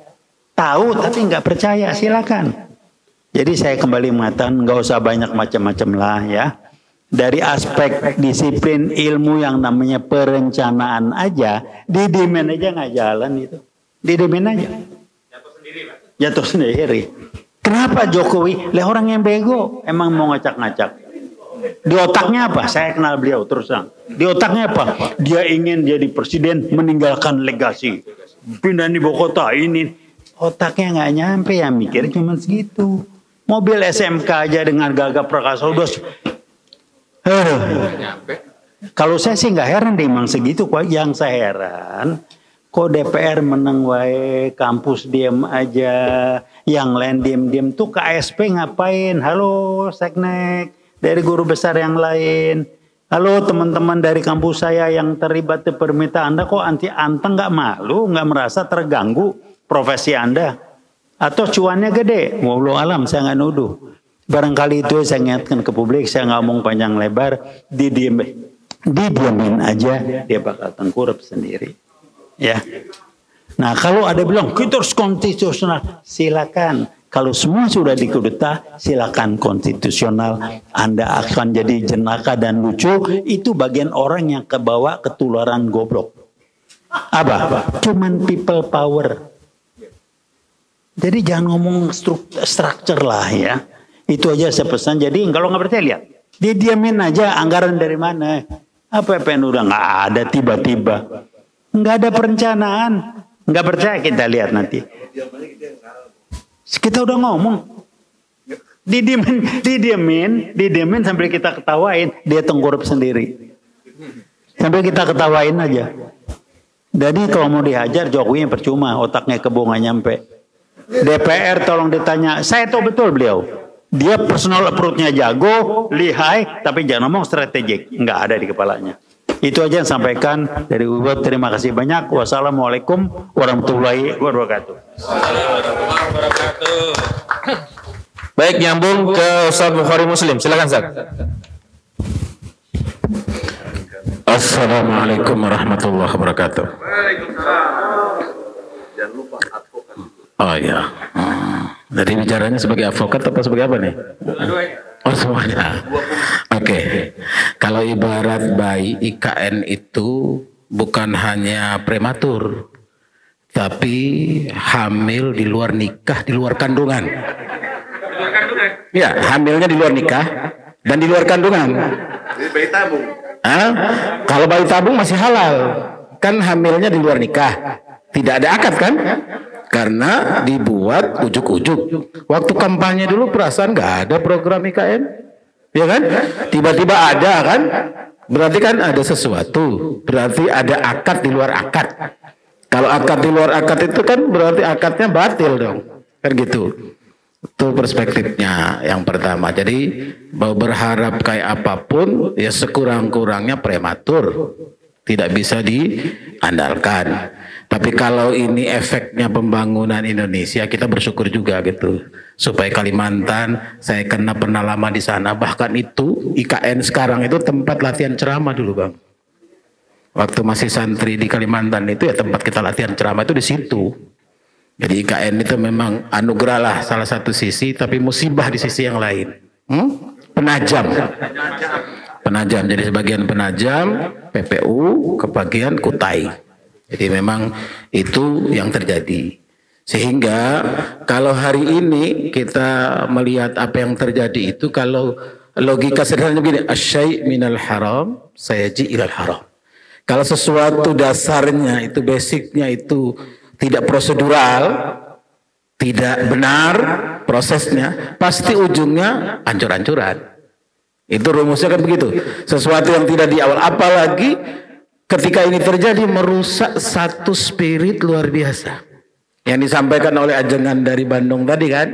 Tahu tapi nggak percaya, silakan. Jadi saya kembali mengatakan nggak usah banyak macam-macam lah ya. Dari aspek disiplin ilmu yang namanya perencanaan aja, didemen aja nggak jalan itu. Didemen aja. Jatuh sendiri. Kenapa Jokowi? Lah orang yang bego, emang mau ngacak-ngacak. Di otaknya apa? Saya kenal beliau terus terang. Di otaknya apa? Dia ingin jadi presiden meninggalkan legasi. Pindah di ibu kota ini. Otaknya nggak nyampe ya, mikir cuma segitu. Mobil SMK aja dengan Gagah Prakasa udah. Kalau saya sih nggak heran deh emang segitu. Yang saya heran, kok DPR menang wae, kampus diem aja, yang lain diem-diem tuh KSP ngapain? Halo Seknek, dari guru besar yang lain. Halo teman-teman dari kampus saya yang terlibat di permintaan Anda, kok anti anteng nggak malu, nggak merasa terganggu profesi Anda? Atau cuannya gede? Wallahu alam, saya nggak nuduh. Barangkali itu saya ingatkan ke publik, saya nggak ngomong panjang lebar, didiamin aja, dia bakal tengkurap sendiri. Ya. Nah kalau ada bilang kita harus konstitusional, silakan. Kalau semua sudah dikudeta, silakan konstitusional. Anda akan jadi jenaka dan lucu. Itu bagian orang yang kebawa ketularan goblok. Apa? Cuman people power. Jadi jangan ngomong structure lah ya. Itu aja saya pesan. Jadi kalau nggak percaya lihat. Dia diamin aja anggaran dari mana. APBN udah nggak ada tiba-tiba. Nggak ada perencanaan. Nggak percaya kita lihat nanti. Kita udah ngomong. Didiamin sampai kita ketawain. Dia tengkurap sendiri. Sampai kita ketawain aja. Jadi kalau mau dihajar Jokowi yang percuma. Otaknya kebo nggak nyampe. DPR tolong ditanya. Saya tahu betul beliau. Dia personal approach-nya jago, lihai, tapi jangan ngomong strategik. Nggak ada di kepalanya. Itu aja yang sampaikan dari Ubud. Terima kasih banyak. Wassalamualaikum warahmatullahi wabarakatuh.
Baik, nyambung ke Ustaz Bukhari Muslim. Silakan Ustaz.
Assalamualaikum warahmatullahi wabarakatuh. Oh ya. Jadi bicaranya sebagai advokat atau sebagai apa nih? Oh semuanya. Oke. Kalau ibarat bayi IKN itu bukan hanya prematur, tapi hamil di luar nikah, di luar kandungan. Ya, hamilnya di luar nikah dan di luar kandungan.
Jadi bayi tabung.
Kalau bayi tabung masih halal, kan hamilnya di luar nikah, tidak ada akad kan? Karena dibuat ujuk-ujuk. Waktu kampanye dulu perasaan nggak ada program IKN, ya kan? Tiba-tiba ada kan? Berarti kan ada sesuatu. Berarti ada akad di luar akad. Kalau akad di luar akad itu kan berarti akadnya batil dong, kan gitu. Itu perspektifnya yang pertama. Jadi mau berharap kayak apapun ya sekurang-kurangnya prematur, tidak bisa diandalkan. Tapi kalau ini efeknya pembangunan Indonesia, kita bersyukur juga gitu. Supaya Kalimantan, saya pernah lama di sana, bahkan itu IKN sekarang itu tempat latihan ceramah dulu Bang. Waktu masih santri di Kalimantan itu ya tempat kita latihan ceramah itu di situ. Jadi IKN itu memang anugerah lah salah satu sisi, tapi musibah di sisi yang lain. Penajam. Penajam, jadi sebagian penajam, PPU, kebagian Kutai. Jadi memang itu yang terjadi. Sehingga kalau hari ini kita melihat apa yang terjadi itu, kalau logika sederhana begini, asyai' minal haram sayaji ilal haram. Kalau sesuatu dasarnya itu, basicnya itu tidak prosedural, tidak benar prosesnya, pasti ujungnya ancur-ancuran. Itu rumusnya kan begitu. Sesuatu yang tidak di awal, apalagi ketika ini terjadi merusak satu spirit luar biasa. Yang disampaikan oleh ajengan dari Bandung tadi kan,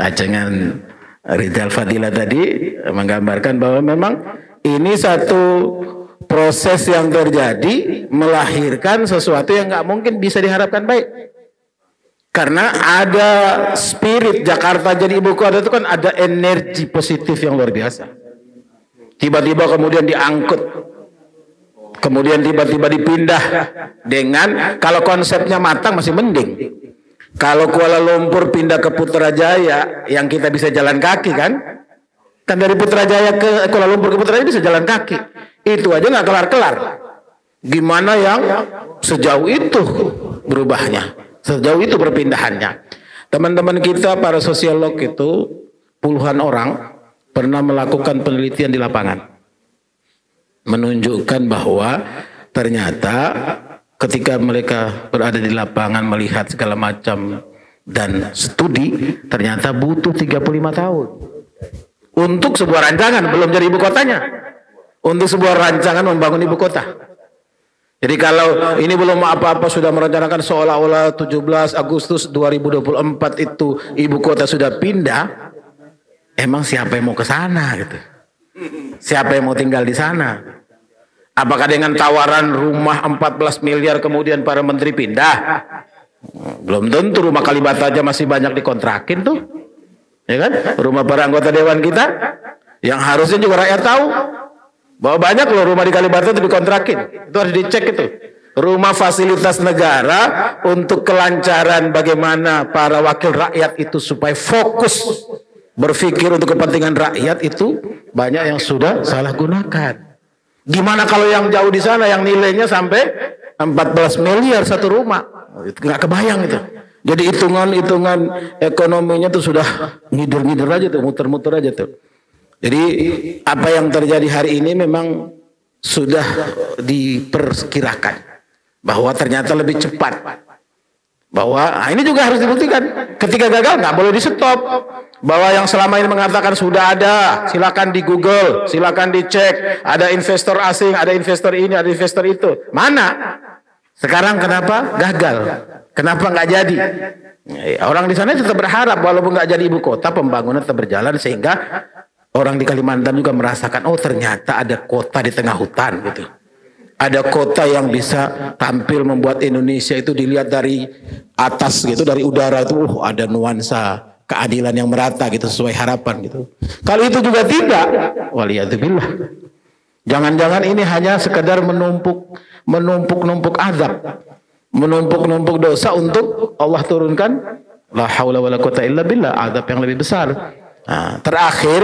ajengan Rizal Fadila tadi menggambarkan bahwa memang ini satu proses yang terjadi melahirkan sesuatu yang nggak mungkin bisa diharapkan baik. Karena ada spirit Jakarta jadi ibu kota itu kan ada energi positif yang luar biasa. Tiba-tiba kemudian diangkut, kemudian tiba-tiba dipindah dengan, kalau konsepnya matang masih mending. Kalau Kuala Lumpur pindah ke Putrajaya yang kita bisa jalan kaki kan dari Putrajaya ke Kuala Lumpur ke Putrajaya bisa jalan kaki. Itu aja nggak kelar-kelar. Gimana yang sejauh itu berubahnya, sejauh itu perpindahannya. Teman-teman kita para sosiolog itu puluhan orang pernah melakukan penelitian di lapangan, menunjukkan bahwa ternyata ketika mereka berada di lapangan melihat segala macam dan studi, ternyata butuh 35 tahun untuk sebuah rancangan, belum jadi ibu kotanya, untuk sebuah rancangan membangun ibu kota. Jadi kalau ini belum apa-apa sudah merencanakan seolah-olah 17 Agustus 2024 itu ibu kota sudah pindah, emang siapa yang mau ke sana gitu? Siapa yang mau tinggal di sana? Apakah dengan tawaran rumah 14 miliar kemudian para menteri pindah? Belum tentu, rumah Kalibata aja masih banyak dikontrakin tuh. Ya kan? Rumah para anggota dewan kita yang harusnya juga rakyat tahu bahwa banyak loh rumah di Kalibata itu dikontrakin. Itu harus dicek itu. Rumah fasilitas negara untuk kelancaran bagaimana para wakil rakyat itu supaya fokus berpikir untuk kepentingan rakyat itu banyak yang sudah salah gunakan. Gimana kalau yang jauh di sana yang nilainya sampai 14 miliar satu rumah? Nggak kebayang itu. Jadi hitungan-hitungan ekonominya tuh sudah ngider-ngider aja tuh, muter-muter aja tuh. Jadi apa yang terjadi hari ini memang sudah diperkirakan bahwa ternyata lebih cepat. Bahwa ini juga harus dibuktikan. Ketika gagal nggak boleh di stop. Bahwa yang selama ini mengatakan sudah ada, silakan di Google, silakan dicek, ada investor asing, ada investor ini, ada investor itu. Mana? Sekarang kenapa gagal? Kenapa nggak jadi? Orang di sana tetap berharap walaupun nggak jadi ibu kota, pembangunan tetap berjalan sehingga orang di Kalimantan juga merasakan, oh ternyata ada kota di tengah hutan gitu. Ada kota yang bisa tampil membuat Indonesia itu dilihat dari atas gitu, dari udara itu, ada nuansa keadilan yang merata gitu sesuai harapan gitu. Kalau itu juga tidak, waliyadzubillah. Jangan-jangan ini hanya sekedar menumpuk azab, menumpuk dosa untuk Allah turunkan la haula wala quwata illa billah, azab yang lebih besar. Nah, terakhir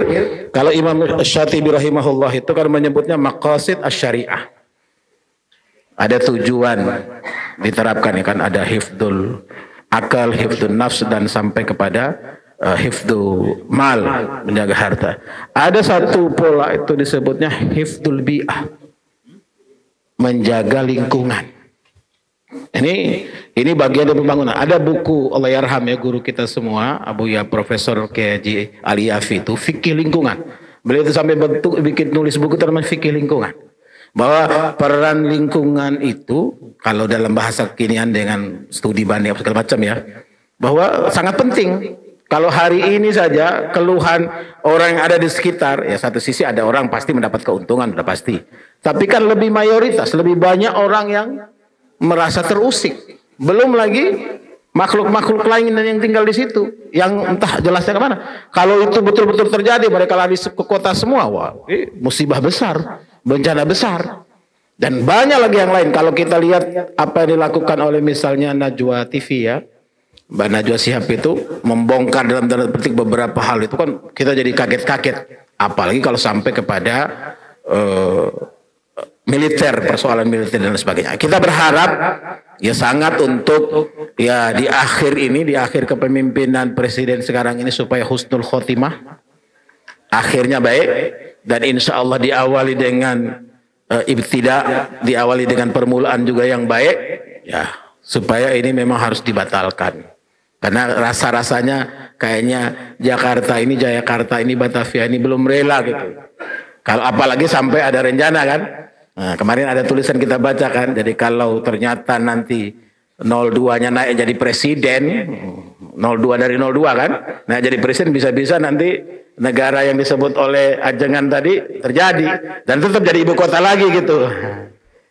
kalau Imam Syatibi rahimahullah itu kan menyebutnya maqasid asy-syariah. Ada tujuan diterapkan ya kan, ada hifdzul akal, hifdzun nafs dan sampai kepada hifdzul mal, menjaga harta. Ada satu pola itu disebutnya hifdzul bi'ah, menjaga lingkungan. Ini bagian dari pembangunan. Ada buku Allah yarham ya guru kita semua, Abu Ya Profesor K.J. Aliyafi itu fikih lingkungan. Beliau itu sampai bikin nulis buku namanya fikih lingkungan. Bahwa peran lingkungan itu kalau dalam bahasa kekinian dengan studi banding segala macam ya, bahwa sangat penting. Kalau hari ini saja keluhan orang yang ada di sekitar, ya satu sisi ada orang pasti mendapat keuntungan, sudah pasti. Tapi kan lebih mayoritas, lebih banyak orang yang merasa terusik. Belum lagi makhluk-makhluk lain yang tinggal di situ, yang entah jelasnya kemana. Kalau itu betul-betul terjadi, mereka lari ke kota semua, wah, musibah besar, bencana besar. Dan banyak lagi yang lain. Kalau kita lihat apa yang dilakukan oleh misalnya Najwa TV ya, Mbak Najwa Shihab itu membongkar dalam tanda petik beberapa hal itu kan kita jadi kaget-kaget. Apalagi kalau sampai kepada militer, persoalan militer dan sebagainya. Kita berharap Ya sangat untuk ya di akhir ini, di akhir kepemimpinan presiden sekarang ini supaya husnul khotimah, akhirnya baik, dan insya Allah diawali dengan ibtida, diawali dengan permulaan juga yang baik, ya supaya ini memang harus dibatalkan. Karena rasa-rasanya kayaknya Jakarta ini, Jayakarta ini, Batavia ini belum rela gitu. Kalau apalagi sampai ada rencana kan. Nah, kemarin ada tulisan kita baca kan, jadi kalau ternyata nanti 02-nya naik jadi presiden, 02 dari 02 kan, nah jadi presiden bisa-bisa nanti negara yang disebut oleh ajengan tadi terjadi dan tetap jadi ibu kota lagi gitu.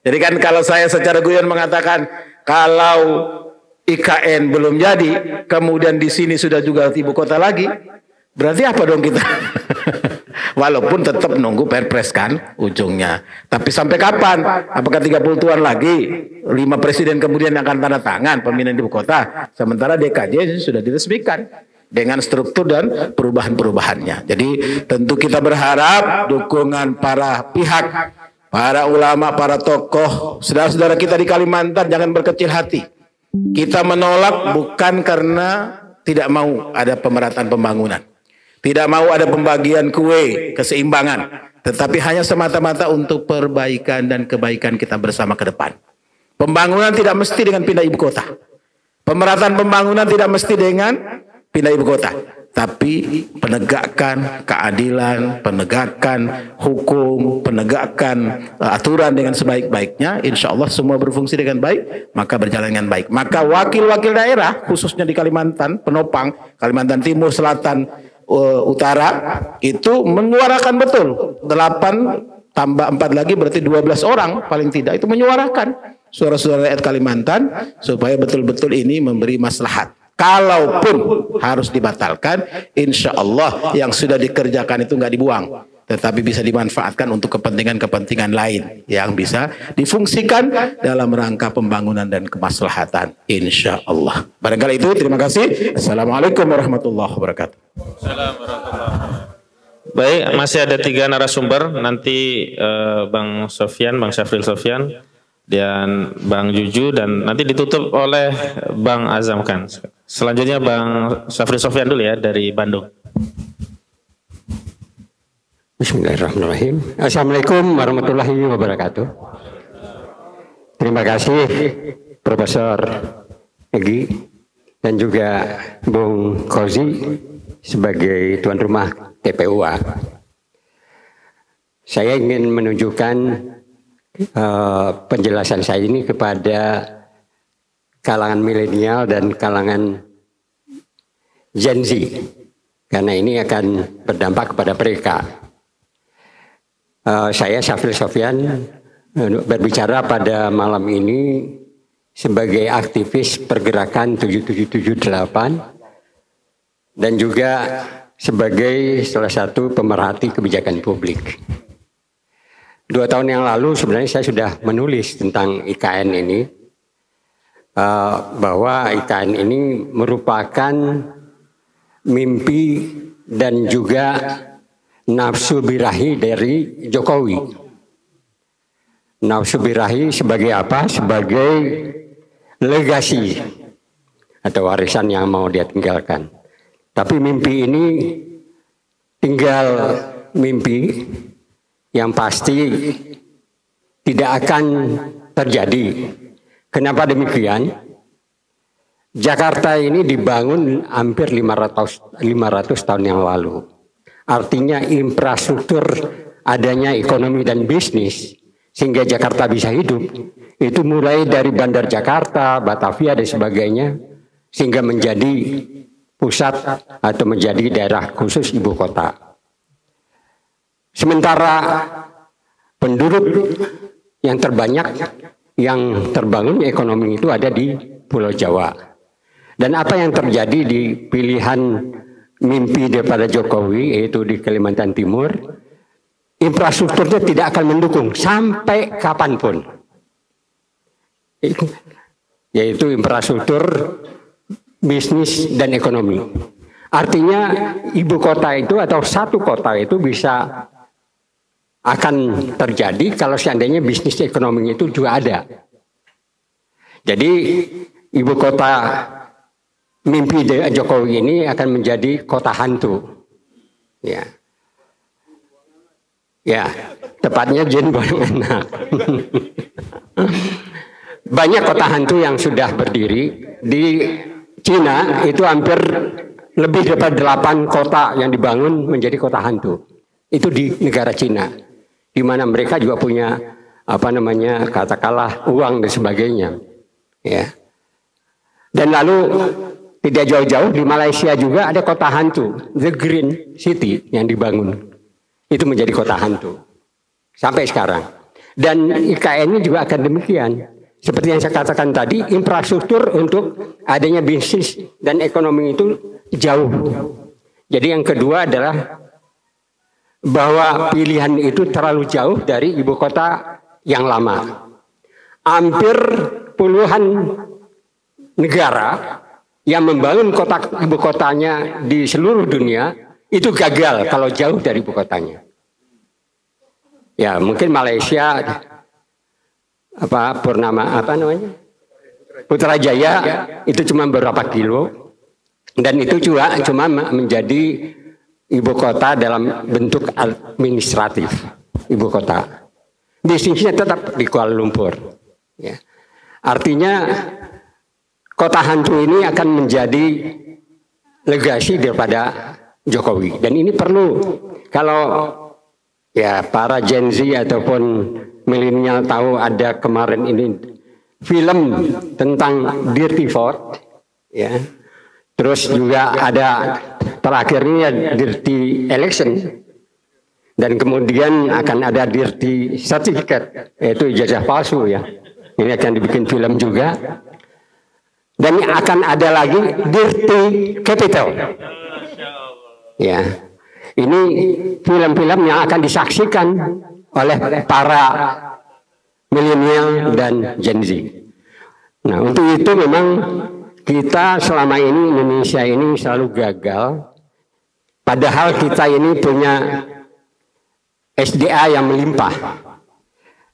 Jadi kan kalau saya secara guyon mengatakan kalau IKN belum jadi, kemudian di sini sudah juga ibu kota lagi, berarti apa dong kita? Walaupun tetap nunggu Perpres kan ujungnya. Tapi sampai kapan? Apakah 30 tahun lagi 5 presiden kemudian akan tanda tangan pemindahan ibu kota? Sementara DKJ sudah diresmikan dengan struktur dan perubahan-perubahannya. Jadi tentu kita berharap dukungan para pihak, para ulama, para tokoh, saudara-saudara kita di Kalimantan jangan berkecil hati. Kita menolak bukan karena tidak mau ada pemerataan pembangunan. Tidak mau ada pembagian kue, keseimbangan. Tetapi hanya semata-mata untuk perbaikan dan kebaikan kita bersama ke depan. Pembangunan tidak mesti dengan pindah ibu kota. Pemerataan pembangunan tidak mesti dengan pindah ibu kota. Tapi penegakan keadilan, penegakan hukum, penegakan aturan dengan sebaik-baiknya. Insya Allah semua berfungsi dengan baik, maka berjalan dengan baik. Maka wakil-wakil daerah, khususnya di Kalimantan, penopang, Kalimantan Timur, Selatan, Utara itu menyuarakan betul 8 tambah 4 lagi berarti 12 orang paling tidak itu menyuarakan suara-suara rakyat Kalimantan supaya betul-betul ini memberi maslahat. Kalaupun harus dibatalkan, insya Allah yang sudah dikerjakan itu nggak dibuang, tetapi bisa dimanfaatkan untuk kepentingan-kepentingan lain yang bisa difungsikan dalam rangka pembangunan dan kemaslahatan, insya Allah. Barangkali itu, terima kasih. Assalamualaikum warahmatullahi wabarakatuh.
Baik, masih ada 3 narasumber. Nanti Bang Sofyan, Bang Syafril Sofyan, dan Bang Juju, dan nanti ditutup oleh Bang Azam Khan. Selanjutnya Bang Syafril Sofyan dulu ya dari Bandung.
Bismillahirrahmanirrahim. Assalamualaikum warahmatullahi wabarakatuh. Terima kasih Profesor Egi dan juga Bung Kozi sebagai tuan rumah TPUA. Saya ingin menunjukkan penjelasan saya ini kepada kalangan milenial dan kalangan Gen Z, karena ini akan berdampak kepada mereka. Saya Syafril Sofyan berbicara pada malam ini sebagai aktivis pergerakan 7778 dan juga sebagai salah satu pemerhati kebijakan publik. 2 tahun yang lalu sebenarnya saya sudah menulis tentang IKN ini, bahwa IKN ini merupakan mimpi dan juga nafsu birahi dari Jokowi. Nafsu birahi sebagai apa? Sebagai legasi atau warisan yang mau dia tinggalkan. Tapi mimpi ini tinggal mimpi, yang pasti tidak akan terjadi. Kenapa demikian? Jakarta ini dibangun hampir 500 tahun yang lalu. Artinya infrastruktur adanya ekonomi dan bisnis sehingga Jakarta bisa hidup. Itu mulai dari Bandar Jakarta, Batavia dan sebagainya sehingga menjadi pusat atau menjadi daerah khusus ibu kota. Sementara penduduk yang terbanyak yang terbangun ekonomi itu ada di Pulau Jawa. Dan apa yang terjadi di pilihan mimpi daripada Jokowi, yaitu di Kalimantan Timur, infrastrukturnya tidak akan mendukung sampai kapanpun. Yaitu infrastruktur bisnis dan ekonomi. Artinya ibu kota itu atau satu kota itu bisa akan terjadi kalau seandainya bisnis ekonomi itu juga ada. Jadi ibu kota mimpi Jokowi ini akan menjadi kota hantu. Ya. Ya, tepatnya Jin Anak. Banyak kota hantu yang sudah berdiri. Di Cina itu hampir lebih daripada 8 kota yang dibangun menjadi kota hantu. Itu di negara Cina. Di mana mereka juga punya katakanlah uang dan sebagainya. Ya. Dan lalu tidak jauh-jauh di Malaysia juga ada kota hantu, The Green City yang dibangun. Itu menjadi kota hantu sampai sekarang. Dan IKN ini juga akan demikian. Seperti yang saya katakan tadi, infrastruktur untuk adanya bisnis dan ekonomi itu jauh. Jadi yang kedua adalah bahwa pilihan itu terlalu jauh dari ibu kota yang lama. Hampir puluhan negara yang membangun ibu kotanya di seluruh dunia itu gagal kalau jauh dari ibu kotanya. Ya, mungkin Malaysia Putrajaya itu cuma beberapa kilo, dan itu juga cuma menjadi ibu kota dalam bentuk administratif ibu kota. Bisnisnya tetap di Kuala Lumpur. Ya. Artinya kota hantu ini akan menjadi legasi daripada Jokowi, dan ini perlu. Kalau ya para Gen Z ataupun milenial tahu ada kemarin ini film tentang Dirty Fort, ya. Terus juga ada terakhirnya Dirty Election, dan kemudian akan ada Dirty Certificate, yaitu ijazah palsu ya. Ini akan dibikin film juga. Dan akan ada lagi Dirty Capital. Ya, ini film-film yang akan disaksikan oleh para milenial dan Gen Z. Nah, untuk itu memang kita selama ini Indonesia ini selalu gagal. Padahal kita ini punya SDA yang melimpah.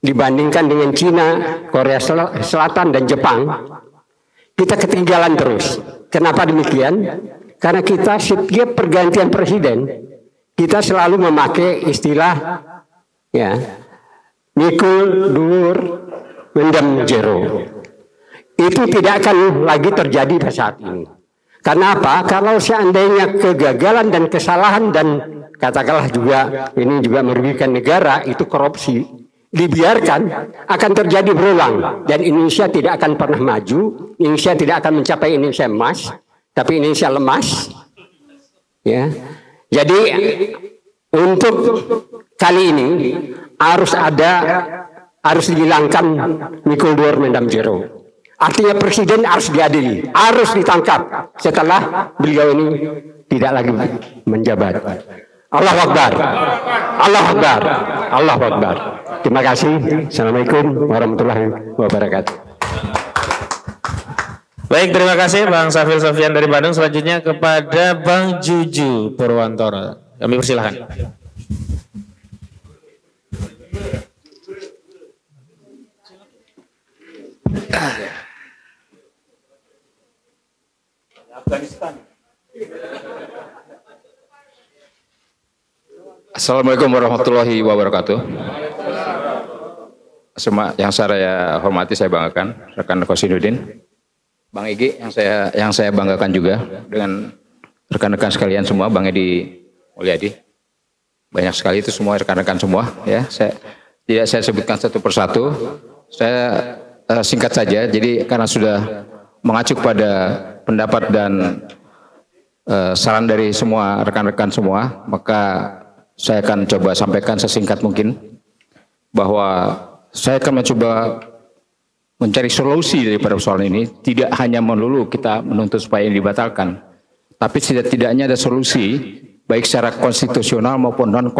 Dibandingkan dengan Cina, Korea Selatan, dan Jepang, kita ketinggalan terus. Kenapa demikian? Karena kita setiap pergantian presiden, kita selalu memakai istilah ya, mikul dhuwur mendem jero. Itu tidak akan lagi terjadi pada saat ini. Karena apa? Kalau seandainya kegagalan dan kesalahan dan katakanlah juga ini juga merugikan negara, itu korupsi, dibiarkan akan terjadi berulang, dan Indonesia tidak akan pernah maju. Indonesia tidak akan mencapai Indonesia emas, tapi Indonesia lemas. Ya. Jadi untuk kali ini harus dihilangkan mikul dhuwur mendem jero. Artinya presiden harus diadili, harus ditangkap setelah beliau ini tidak lagi menjabat. Allahu Akbar. Allahu Akbar. Allahu Akbar. Terima kasih. Assalamualaikum warahmatullahi wabarakatuh.
Baik, terima kasih Bang Safil Sofian dari Bandung. Selanjutnya kepada Bang Juju Purwantoro. Kami persilahkan.
Assalamualaikum warahmatullahi wabarakatuh. Semua yang saya hormati, saya banggakan rekan Kosinudin, Bang Egi yang saya banggakan juga dengan rekan-rekan sekalian semua, Bang Edi Mulyadi. Banyak sekali itu semua rekan-rekan semua ya. Saya sebutkan satu persatu. Saya singkat saja. Jadi karena sudah mengacu pada pendapat dan saran dari semua rekan-rekan semua, maka saya akan coba sampaikan sesingkat mungkin bahwa saya akan mencoba mencari solusi daripada persoalan ini. Tidak hanya melulu kita menuntut supaya ini dibatalkan, tapi setidaknya ada solusi baik secara konstitusional maupun non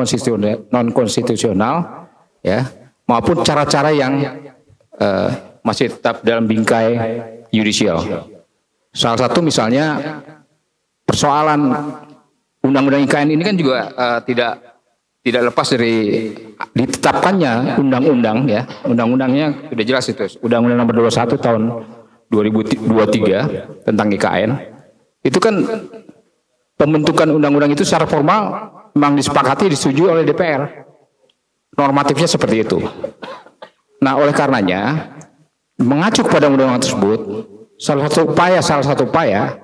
konstitusional ya, maupun cara-cara yang masih tetap dalam bingkai yudisial. Salah satu misalnya persoalan Undang-Undang IKN ini kan juga tidak lepas dari ditetapkannya undang-undang ya, undang-undangnya sudah jelas itu, Undang-Undang Nomor 21 tahun 2023 tentang IKN. Itu kan pembentukan undang-undang itu secara formal memang disepakati, disetujui oleh DPR. Normatifnya seperti itu. Nah, oleh karenanya mengacu kepada undang-undang tersebut, salah satu upaya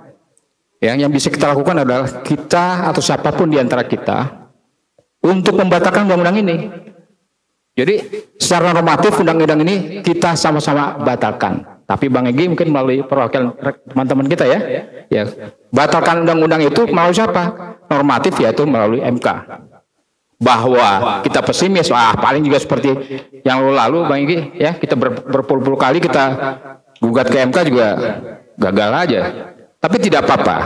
yang bisa kita lakukan adalah kita atau siapapun di antara kita untuk membatalkan undang-undang ini. Jadi secara normatif undang-undang ini kita sama-sama batalkan. Tapi Bang Egy mungkin melalui perwakilan teman-teman kita ya batalkan undang-undang itu melalui siapa? Normatif, yaitu melalui MK. Bahwa kita pesimis, paling juga seperti yang lalu Bang Egy ya, kita berpuluh-puluh kali kita gugat ke MK juga gagal aja. Tapi tidak apa-apa.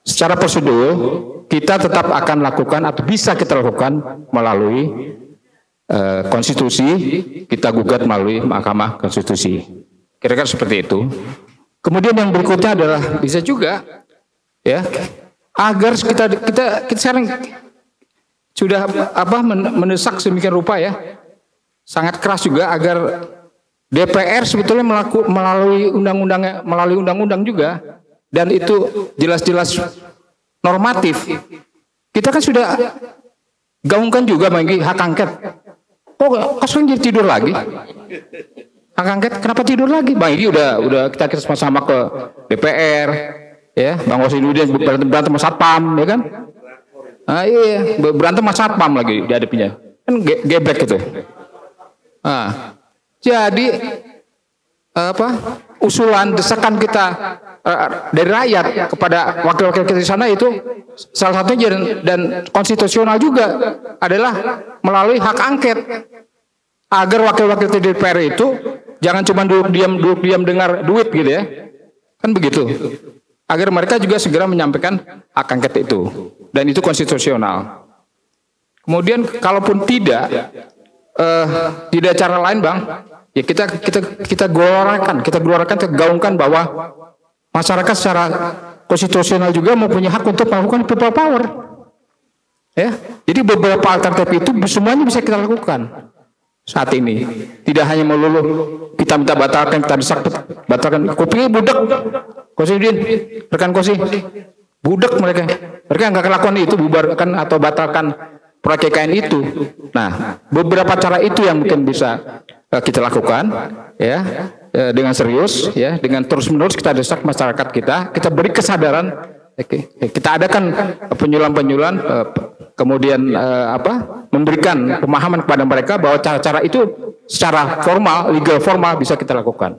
Secara prosedur kita tetap akan lakukan atau bisa kita lakukan melalui konstitusi, kita gugat melalui Mahkamah Konstitusi. Kira-kira seperti itu. Kemudian yang berikutnya adalah bisa juga ya, agar kita sekarang sudah mendesak sedemikian rupa ya, sangat keras juga agar DPR sebetulnya melalui undang-undang juga, dan itu jelas-jelas normatif. Kita kan sudah gaungkan juga bagi hak angket. Kok sekarang jadi tidur lagi? Hak angket kenapa tidur lagi? Bang Egy udah kita sama-sama ke DPR ya, Bang Wasidudin berantem sama Satpam ya kan? Iya, berantem sama Satpam lagi dihadapinya. Kan geblek gitu. Jadi usulan desakan kita dari rakyat kepada wakil-wakil kita di sana itu salah satunya dan konstitusional juga adalah melalui hak angket, agar wakil-wakil di DPR itu jangan cuma duduk diam dengar duit gitu ya, kan begitu, agar mereka juga segera menyampaikan hak angket itu, dan itu konstitusional. Kemudian kalaupun tidak cara lain Bang, ya kita gelorakan, kita gaungkan bahwa masyarakat secara konstitusional juga mempunyai hak untuk melakukan people power. Ya, jadi beberapa alternatif itu semuanya bisa kita lakukan saat ini. Tidak hanya melulu kita minta batalkan, kita desak batalkan. Kupingnya budak, Kosidin, rekan Kosi, budak mereka nggak lakukan itu, bubarkan atau batalkan proyek IKN itu. Nah, beberapa cara itu yang mungkin bisa kita lakukan ya, dengan serius ya, dengan terus-menerus kita desak masyarakat kita beri kesadaran, kita adakan penyuluhan, kemudian memberikan pemahaman kepada mereka bahwa cara-cara itu secara formal, legal formal bisa kita lakukan.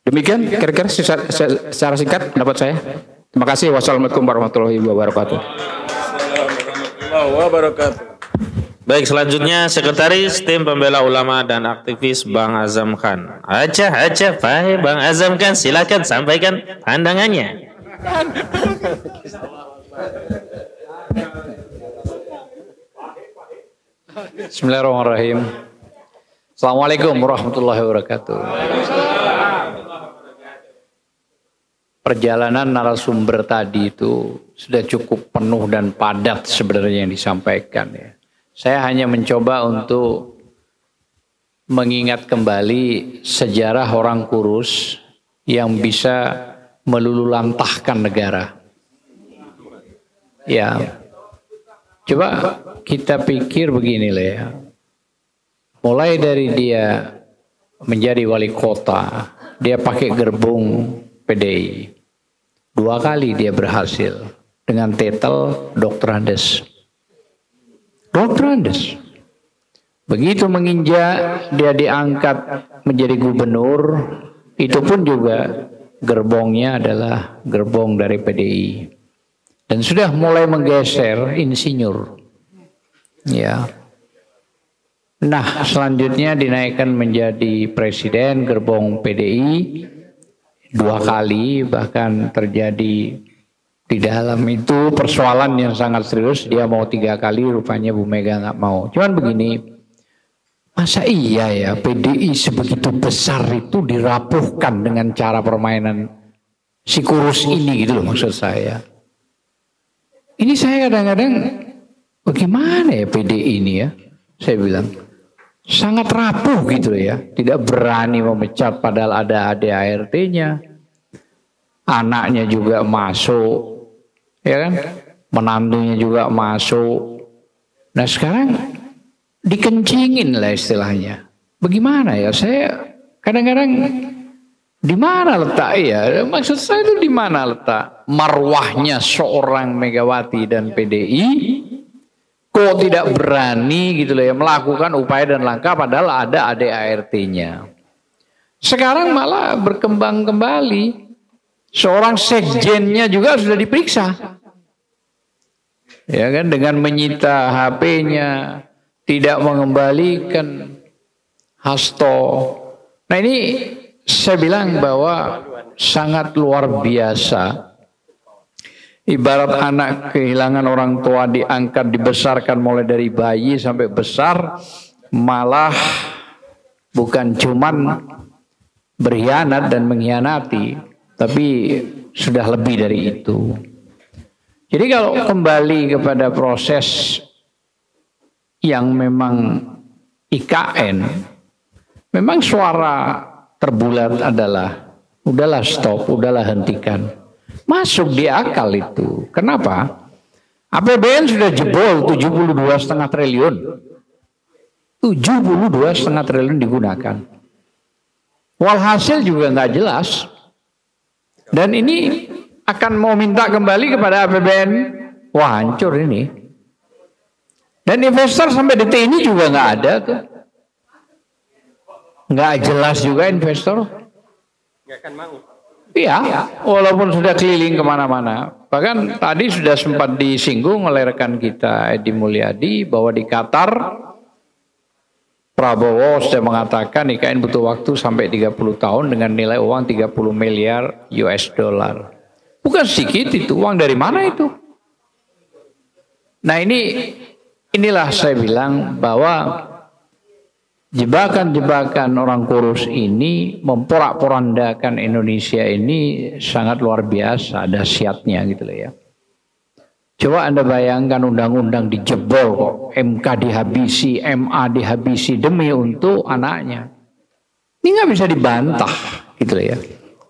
Demikian kira-kira secara singkat pendapat saya. Terima kasih. Wassalamualaikum warahmatullahi wabarakatuh.
Baik, selanjutnya Sekretaris Tim Pembela Ulama dan Aktivis Bang Azam Khan. Baik Bang Azam Khan, silakan sampaikan pandangannya.
Bismillahirrahmanirrahim. Assalamualaikum warahmatullahi wabarakatuh. Perjalanan narasumber tadi itu sudah cukup penuh dan padat sebenarnya yang disampaikan ya. Saya hanya mencoba untuk mengingat kembali sejarah orang kurus yang bisa melululantahkan negara. Ya, coba kita pikir begini lah ya. Mulai dari dia menjadi wali kota, dia pakai gerbong PDI. 2 kali dia berhasil dengan titel Dr. Andes. Begitu menginjak dia diangkat menjadi gubernur, itu pun juga gerbongnya adalah gerbong dari PDI. Dan sudah mulai menggeser insinyur. Ya. Nah, selanjutnya dinaikkan menjadi presiden gerbong PDI 2 kali, bahkan terjadi di dalam itu persoalan yang sangat serius. Dia mau 3 kali, rupanya Bu Mega nggak mau. Cuman begini, masa iya ya PDI sebegitu besar itu dirapuhkan dengan cara permainan si kurus ini gitu loh maksud saya. Ini saya kadang-kadang bagaimana ya PDI ini ya, saya bilang. Sangat rapuh gitu ya. Tidak berani memecat padahal ada ADART-nya. Anaknya juga masuk. Ya kan? Menantunya juga masuk. Nah sekarang dikencingin lah istilahnya. Bagaimana ya? Saya kadang-kadang di mana letak ya? Maksud saya itu di mana letak marwahnya seorang Megawati dan PDI? Kok tidak berani gitu loh ya melakukan upaya dan langkah padahal ada ADART-nya. Sekarang malah berkembang kembali. Seorang sekjennya juga sudah diperiksa. Ya kan, dengan menyita HP-nya, tidak mengembalikan hasto. Nah ini saya bilang bahwa sangat luar biasa. Ibarat anak kehilangan orang tua, diangkat, dibesarkan mulai dari bayi sampai besar, malah bukan cuman berkhianat dan mengkhianati, tapi sudah lebih dari itu. Jadi kalau kembali kepada proses yang memang IKN, memang suara terbulat adalah udahlah stop, udahlah hentikan. Masuk di akal itu. Kenapa? APBN sudah jebol 72,5 triliun. 72,5 triliun digunakan. Walhasil juga nggak jelas. Dan ini akan mau minta kembali kepada APBN, wah hancur ini. Dan investor sampai detik ini juga nggak ada tuh, nggak jelas juga investor. Nggak akan mau. Iya, walaupun sudah keliling kemana-mana. Bahkan tadi sudah sempat disinggung oleh rekan kita Edi Mulyadi bahwa di Qatar Prabowo sudah mengatakan IKN butuh waktu sampai 30 tahun dengan nilai uang 30 miliar US dollar. Bukan sedikit itu, uang dari mana itu? Nah inilah saya bilang bahwa jebakan-jebakan orang kurus ini memporak-porandakan Indonesia ini sangat luar biasa dahsyatnya gitu loh ya. Coba Anda bayangkan undang-undang dijebol kok, MK dihabisi, MA dihabisi demi untuk anaknya. Ini nggak bisa dibantah gitu loh ya.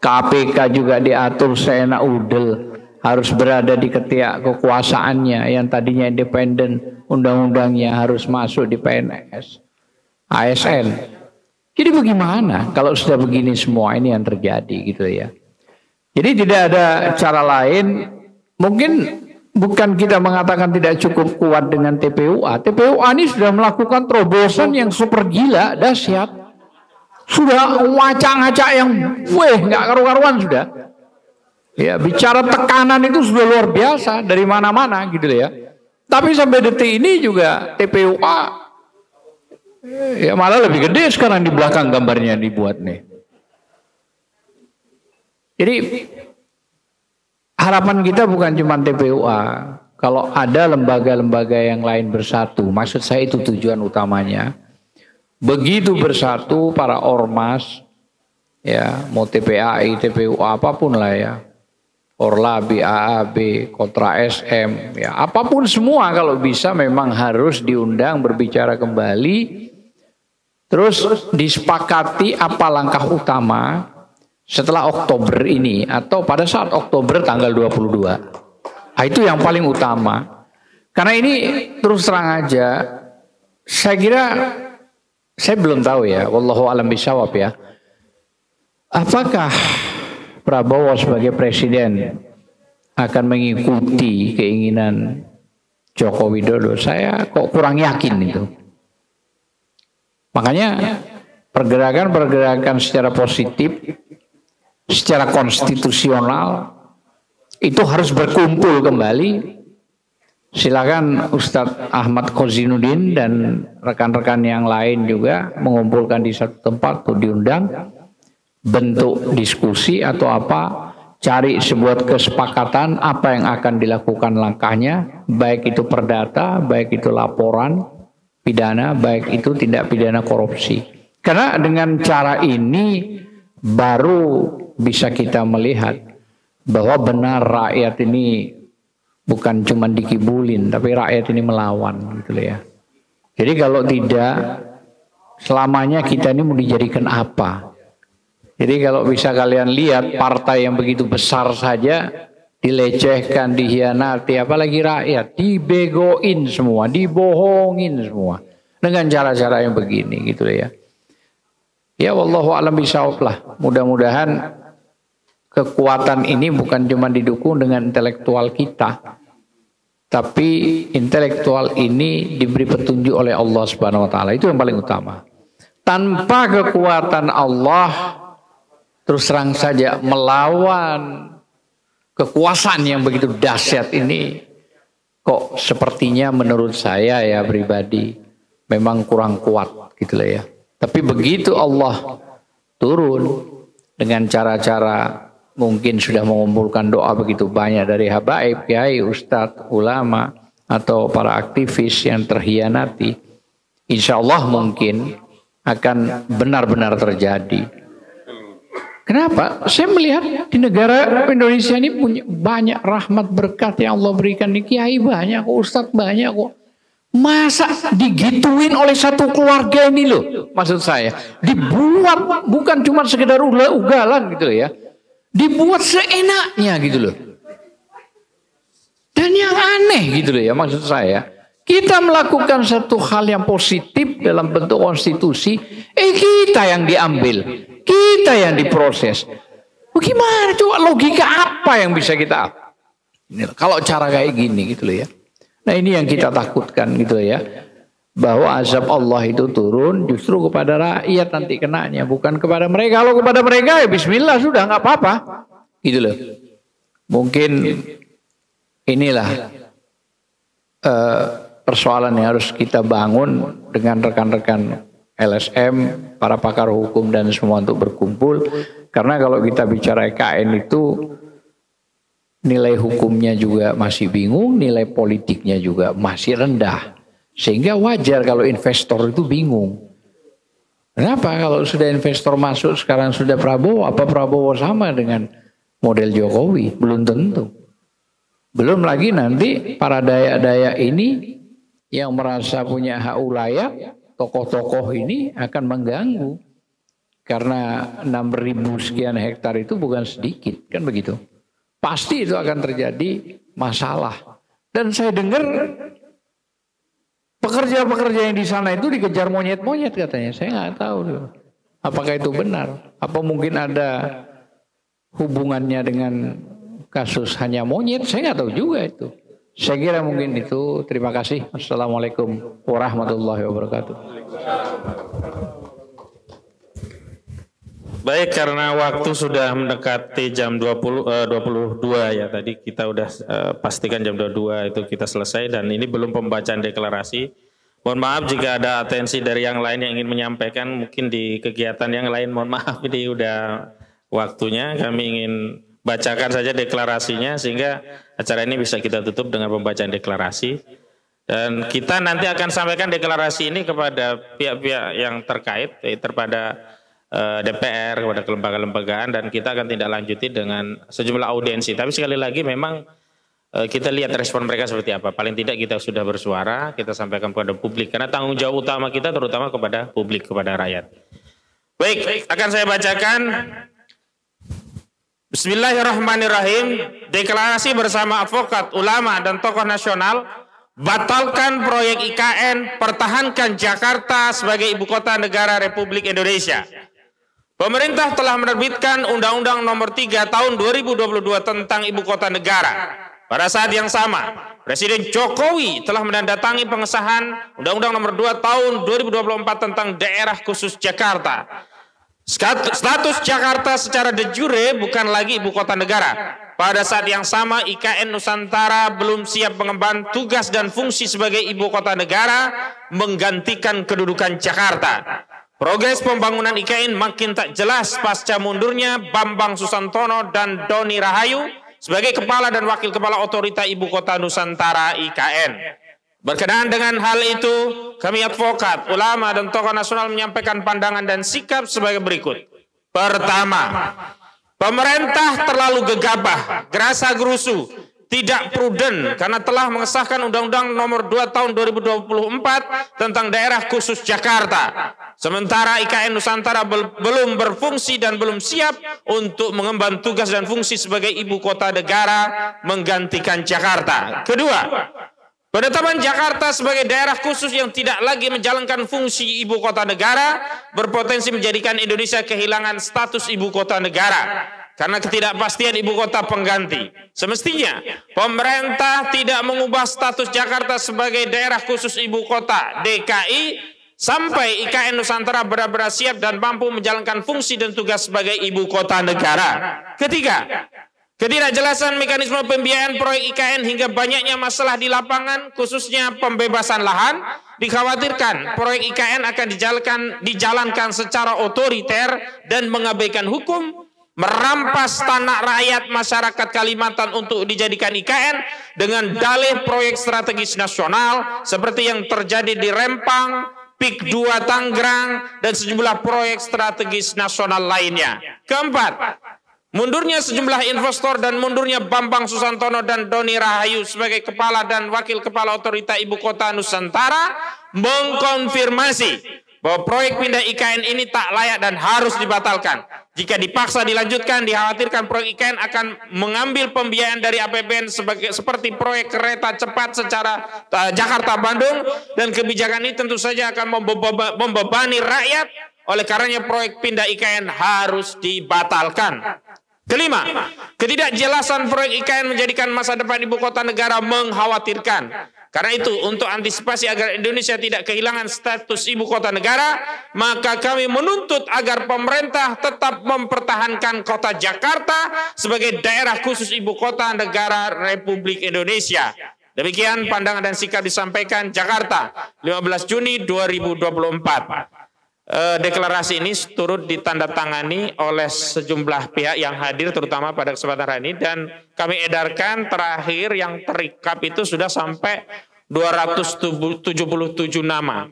KPK juga diatur seenak udel, harus berada di ketiak kekuasaannya yang tadinya independen, undang-undangnya harus masuk di PNS, ASN. Jadi bagaimana kalau sudah begini semua ini yang terjadi gitu ya. Jadi tidak ada cara lain, mungkin bukan kita mengatakan tidak cukup kuat dengan TPUA. TPUA ini sudah melakukan terobosan yang super gila, dahsyat. Sudah ngacak-ngacak yang nggak karu-karuan sudah. Ya, bicara tekanan itu sudah luar biasa dari mana-mana gitu ya. Tapi sampai detik ini juga TPUA ya malah lebih gede sekarang di belakang gambarnya dibuat nih. Jadi harapan kita bukan cuma TPUA. Kalau ada lembaga-lembaga yang lain bersatu, maksud saya itu tujuan utamanya. Begitu bersatu para ormas, ya mau TPAI, TPUA apapun lah ya, Orlabi, AAB, Kontra SM, ya apapun semua kalau bisa memang harus diundang berbicara kembali, terus disepakati apa langkah utama setelah Oktober ini atau pada saat Oktober tanggal 22. Nah, itu yang paling utama. Karena ini terus terang aja, saya kira saya belum tahu ya, wallahu alam bisawab ya. Apakah Prabowo sebagai presiden akan mengikuti keinginan Joko Widodo? Saya kok kurang yakin itu. Makanya pergerakan-pergerakan secara positif, secara konstitusional itu harus berkumpul kembali. Silakan Ustadz Ahmad Kozinuddin dan rekan-rekan yang lain juga mengumpulkan di satu tempat atau diundang, bentuk diskusi atau apa, cari sebuah kesepakatan apa yang akan dilakukan langkahnya, baik itu perdata, baik itu laporan pidana, baik itu tindak pidana korupsi. Karena dengan cara ini baru bisa kita melihat bahwa benar rakyat ini bukan cuma dikibulin, tapi rakyat ini melawan gitu ya. Jadi kalau tidak, selamanya kita ini mau dijadikan apa? Jadi kalau bisa kalian lihat partai yang begitu besar saja dilecehkan, dihianati, apalagi rakyat, dibegoin semua, dibohongin semua dengan cara-cara yang begini gitu ya. Ya wallahu a'lam bishawab lah. Mudah-mudahan kekuatan ini bukan cuma didukung dengan intelektual kita, tapi intelektual ini diberi petunjuk oleh Allah Subhanahu wa taala. Itu yang paling utama. Tanpa kekuatan Allah, terus terang saja melawan kekuasaan yang begitu dahsyat ini, kok sepertinya menurut saya ya pribadi memang kurang kuat gitu lah ya. Tapi begitu Allah turun dengan cara-cara mungkin sudah mengumpulkan doa begitu banyak dari habaib, kiai, ustadz, ulama atau para aktivis yang terhianati, insya Allah mungkin akan benar-benar terjadi. Kenapa? Saya melihat di negara Indonesia ini punya banyak rahmat berkat yang Allah berikan. Di kiai banyak, ustadz banyak kok. Masa digituin oleh satu keluarga ini loh, maksud saya. Dibuat bukan cuma sekedar ugalan gitu loh ya. Dibuat seenaknya gitu loh. Dan yang aneh gitu loh ya, maksud saya. Kita melakukan satu hal yang positif dalam bentuk konstitusi, kita yang diambil, kita yang diproses. Bagaimana coba, logika apa yang bisa kita? Kalau cara kayak gini gitu loh ya. Nah ini yang kita takutkan gitu ya, bahwa azab Allah itu turun justru kepada rakyat nanti kenanya, bukan kepada mereka. Kalau kepada mereka ya bismillah sudah nggak apa-apa gitu loh. Mungkin inilah persoalan yang harus kita bangun dengan rekan-rekan LSM, para pakar hukum dan semua untuk berkumpul. Karena kalau kita bicara IKN itu nilai hukumnya juga masih bingung, nilai politiknya juga masih rendah. Sehingga wajar kalau investor itu bingung. Kenapa kalau sudah investor masuk sekarang sudah Prabowo, apa Prabowo sama dengan model Jokowi? Belum tentu. Belum lagi nanti para daya-daya ini yang merasa punya hak ulayat, tokoh-tokoh ini akan mengganggu. Karena 6.000 sekian hektar itu bukan sedikit, kan begitu. Pasti itu akan terjadi masalah. Dan saya dengar pekerja-pekerja yang di sana itu dikejar monyet-monyet katanya. Saya nggak tahu apakah itu benar. Apa mungkin ada hubungannya dengan kasus hanya monyet? Saya nggak tahu juga itu. Saya kira mungkin itu. Terima kasih. Assalamualaikum warahmatullahi wabarakatuh.
Baik, karena waktu sudah mendekati jam 22 ya, tadi kita udah pastikan jam 22 itu kita selesai, dan ini belum pembacaan deklarasi. Mohon maaf jika ada atensi dari yang lain yang ingin menyampaikan, mungkin di kegiatan yang lain, mohon maaf ini udah waktunya. Kami ingin bacakan saja deklarasinya sehingga acara ini bisa kita tutup dengan pembacaan deklarasi. Dan kita nanti akan sampaikan deklarasi ini kepada pihak-pihak yang terkait, kepada DPR, kepada kelembagaan-lembagaan, dan kita akan tindak lanjuti dengan sejumlah audiensi. Tapi sekali lagi memang kita lihat respon mereka seperti apa. Paling tidak kita sudah bersuara, kita sampaikan kepada publik. Karena tanggung jawab utama kita terutama kepada publik, kepada rakyat. Baik, akan saya bacakan. Bismillahirrahmanirrahim. Deklarasi bersama advokat, ulama, dan tokoh nasional. Batalkan proyek IKN, pertahankan Jakarta sebagai ibu kota negara Republik Indonesia. Pemerintah telah menerbitkan Undang-Undang Nomor 3 Tahun 2022 tentang Ibu Kota Negara. Pada saat yang sama, Presiden Jokowi telah menandatangani pengesahan Undang-Undang Nomor 2 Tahun 2024 tentang Daerah Khusus Jakarta. Status Jakarta secara de jure bukan lagi ibu kota negara. Pada saat yang sama, IKN Nusantara belum siap mengemban tugas dan fungsi sebagai ibu kota negara menggantikan kedudukan Jakarta. Progres pembangunan IKN makin tak jelas pasca mundurnya Bambang Susantono dan Doni Rahayu sebagai kepala dan wakil kepala otorita ibu kota Nusantara IKN. Berkenaan dengan hal itu, kami advokat, ulama, dan tokoh nasional menyampaikan pandangan dan sikap sebagai berikut. Pertama, pemerintah terlalu gegabah, gerasa gerusu, tidak prudent karena telah mengesahkan Undang-Undang Nomor 2 Tahun 2024 tentang Daerah Khusus Jakarta. Sementara IKN Nusantara belum berfungsi dan belum siap untuk mengemban tugas dan fungsi sebagai ibu kota negara menggantikan Jakarta. Kedua, penetapan Jakarta sebagai daerah khusus yang tidak lagi menjalankan fungsi ibu kota negara berpotensi menjadikan Indonesia kehilangan status ibu kota negara karena ketidakpastian ibu kota pengganti. Semestinya pemerintah tidak mengubah status Jakarta sebagai daerah khusus ibu kota DKI sampai IKN Nusantara benar-benar siap dan mampu menjalankan fungsi dan tugas sebagai ibu kota negara. Ketiga, ketidakjelasan mekanisme pembiayaan proyek IKN hingga banyaknya masalah di lapangan, khususnya pembebasan lahan, dikhawatirkan proyek IKN akan dijalankan secara otoriter dan mengabaikan hukum, merampas tanah rakyat masyarakat Kalimantan untuk dijadikan IKN dengan dalih proyek strategis nasional seperti yang terjadi di Rempang, PIK 2 Tangerang, dan sejumlah proyek strategis nasional lainnya. Keempat, mundurnya sejumlah investor dan mundurnya Bambang Susantono dan Doni Rahayu sebagai kepala dan wakil kepala otorita ibu kota Nusantara mengkonfirmasi bahwa proyek pindah IKN ini tak layak dan harus dibatalkan. Jika dipaksa dilanjutkan, dikhawatirkan proyek IKN akan mengambil pembiayaan dari APBN seperti proyek kereta cepat secara Jakarta-Bandung, dan kebijakan ini tentu saja akan membebani rakyat. Oleh karenanya proyek pindah IKN harus dibatalkan. Kelima, ketidakjelasan proyek IKN menjadikan masa depan ibu kota negara mengkhawatirkan. Karena itu, untuk antisipasi agar Indonesia tidak kehilangan status ibu kota negara, maka kami menuntut agar pemerintah tetap mempertahankan kota Jakarta sebagai daerah khusus ibu kota negara Republik Indonesia. Demikian pandangan dan sikap disampaikan Jakarta, 15 Juni 2024. Deklarasi ini turut ditandatangani oleh sejumlah pihak yang hadir terutama pada kesempatan hari ini, dan kami edarkan terakhir yang terikap itu sudah sampai 277 nama.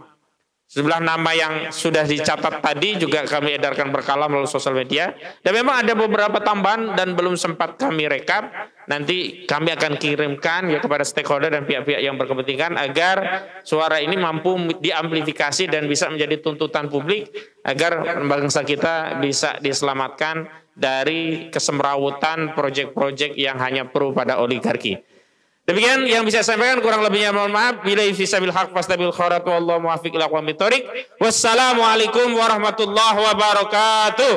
Sejumlah nama yang sudah dicatat tadi juga kami edarkan berkala melalui sosial media, dan memang ada beberapa tambahan dan belum sempat kami rekap. Nanti kami akan kirimkan ya kepada stakeholder dan pihak-pihak yang berkepentingan agar suara ini mampu diamplifikasi dan bisa menjadi tuntutan publik agar bangsa kita bisa diselamatkan dari kesemrawutan proyek-proyek yang hanya pro pada oligarki. Demikian yang bisa saya sampaikan, kurang lebihnya mohon maaf. Billahi fisabil haq fastabil khairat wallahu muwaffiq ila aqwamit thoriq. Wassalamualaikum warahmatullahi wabarakatuh.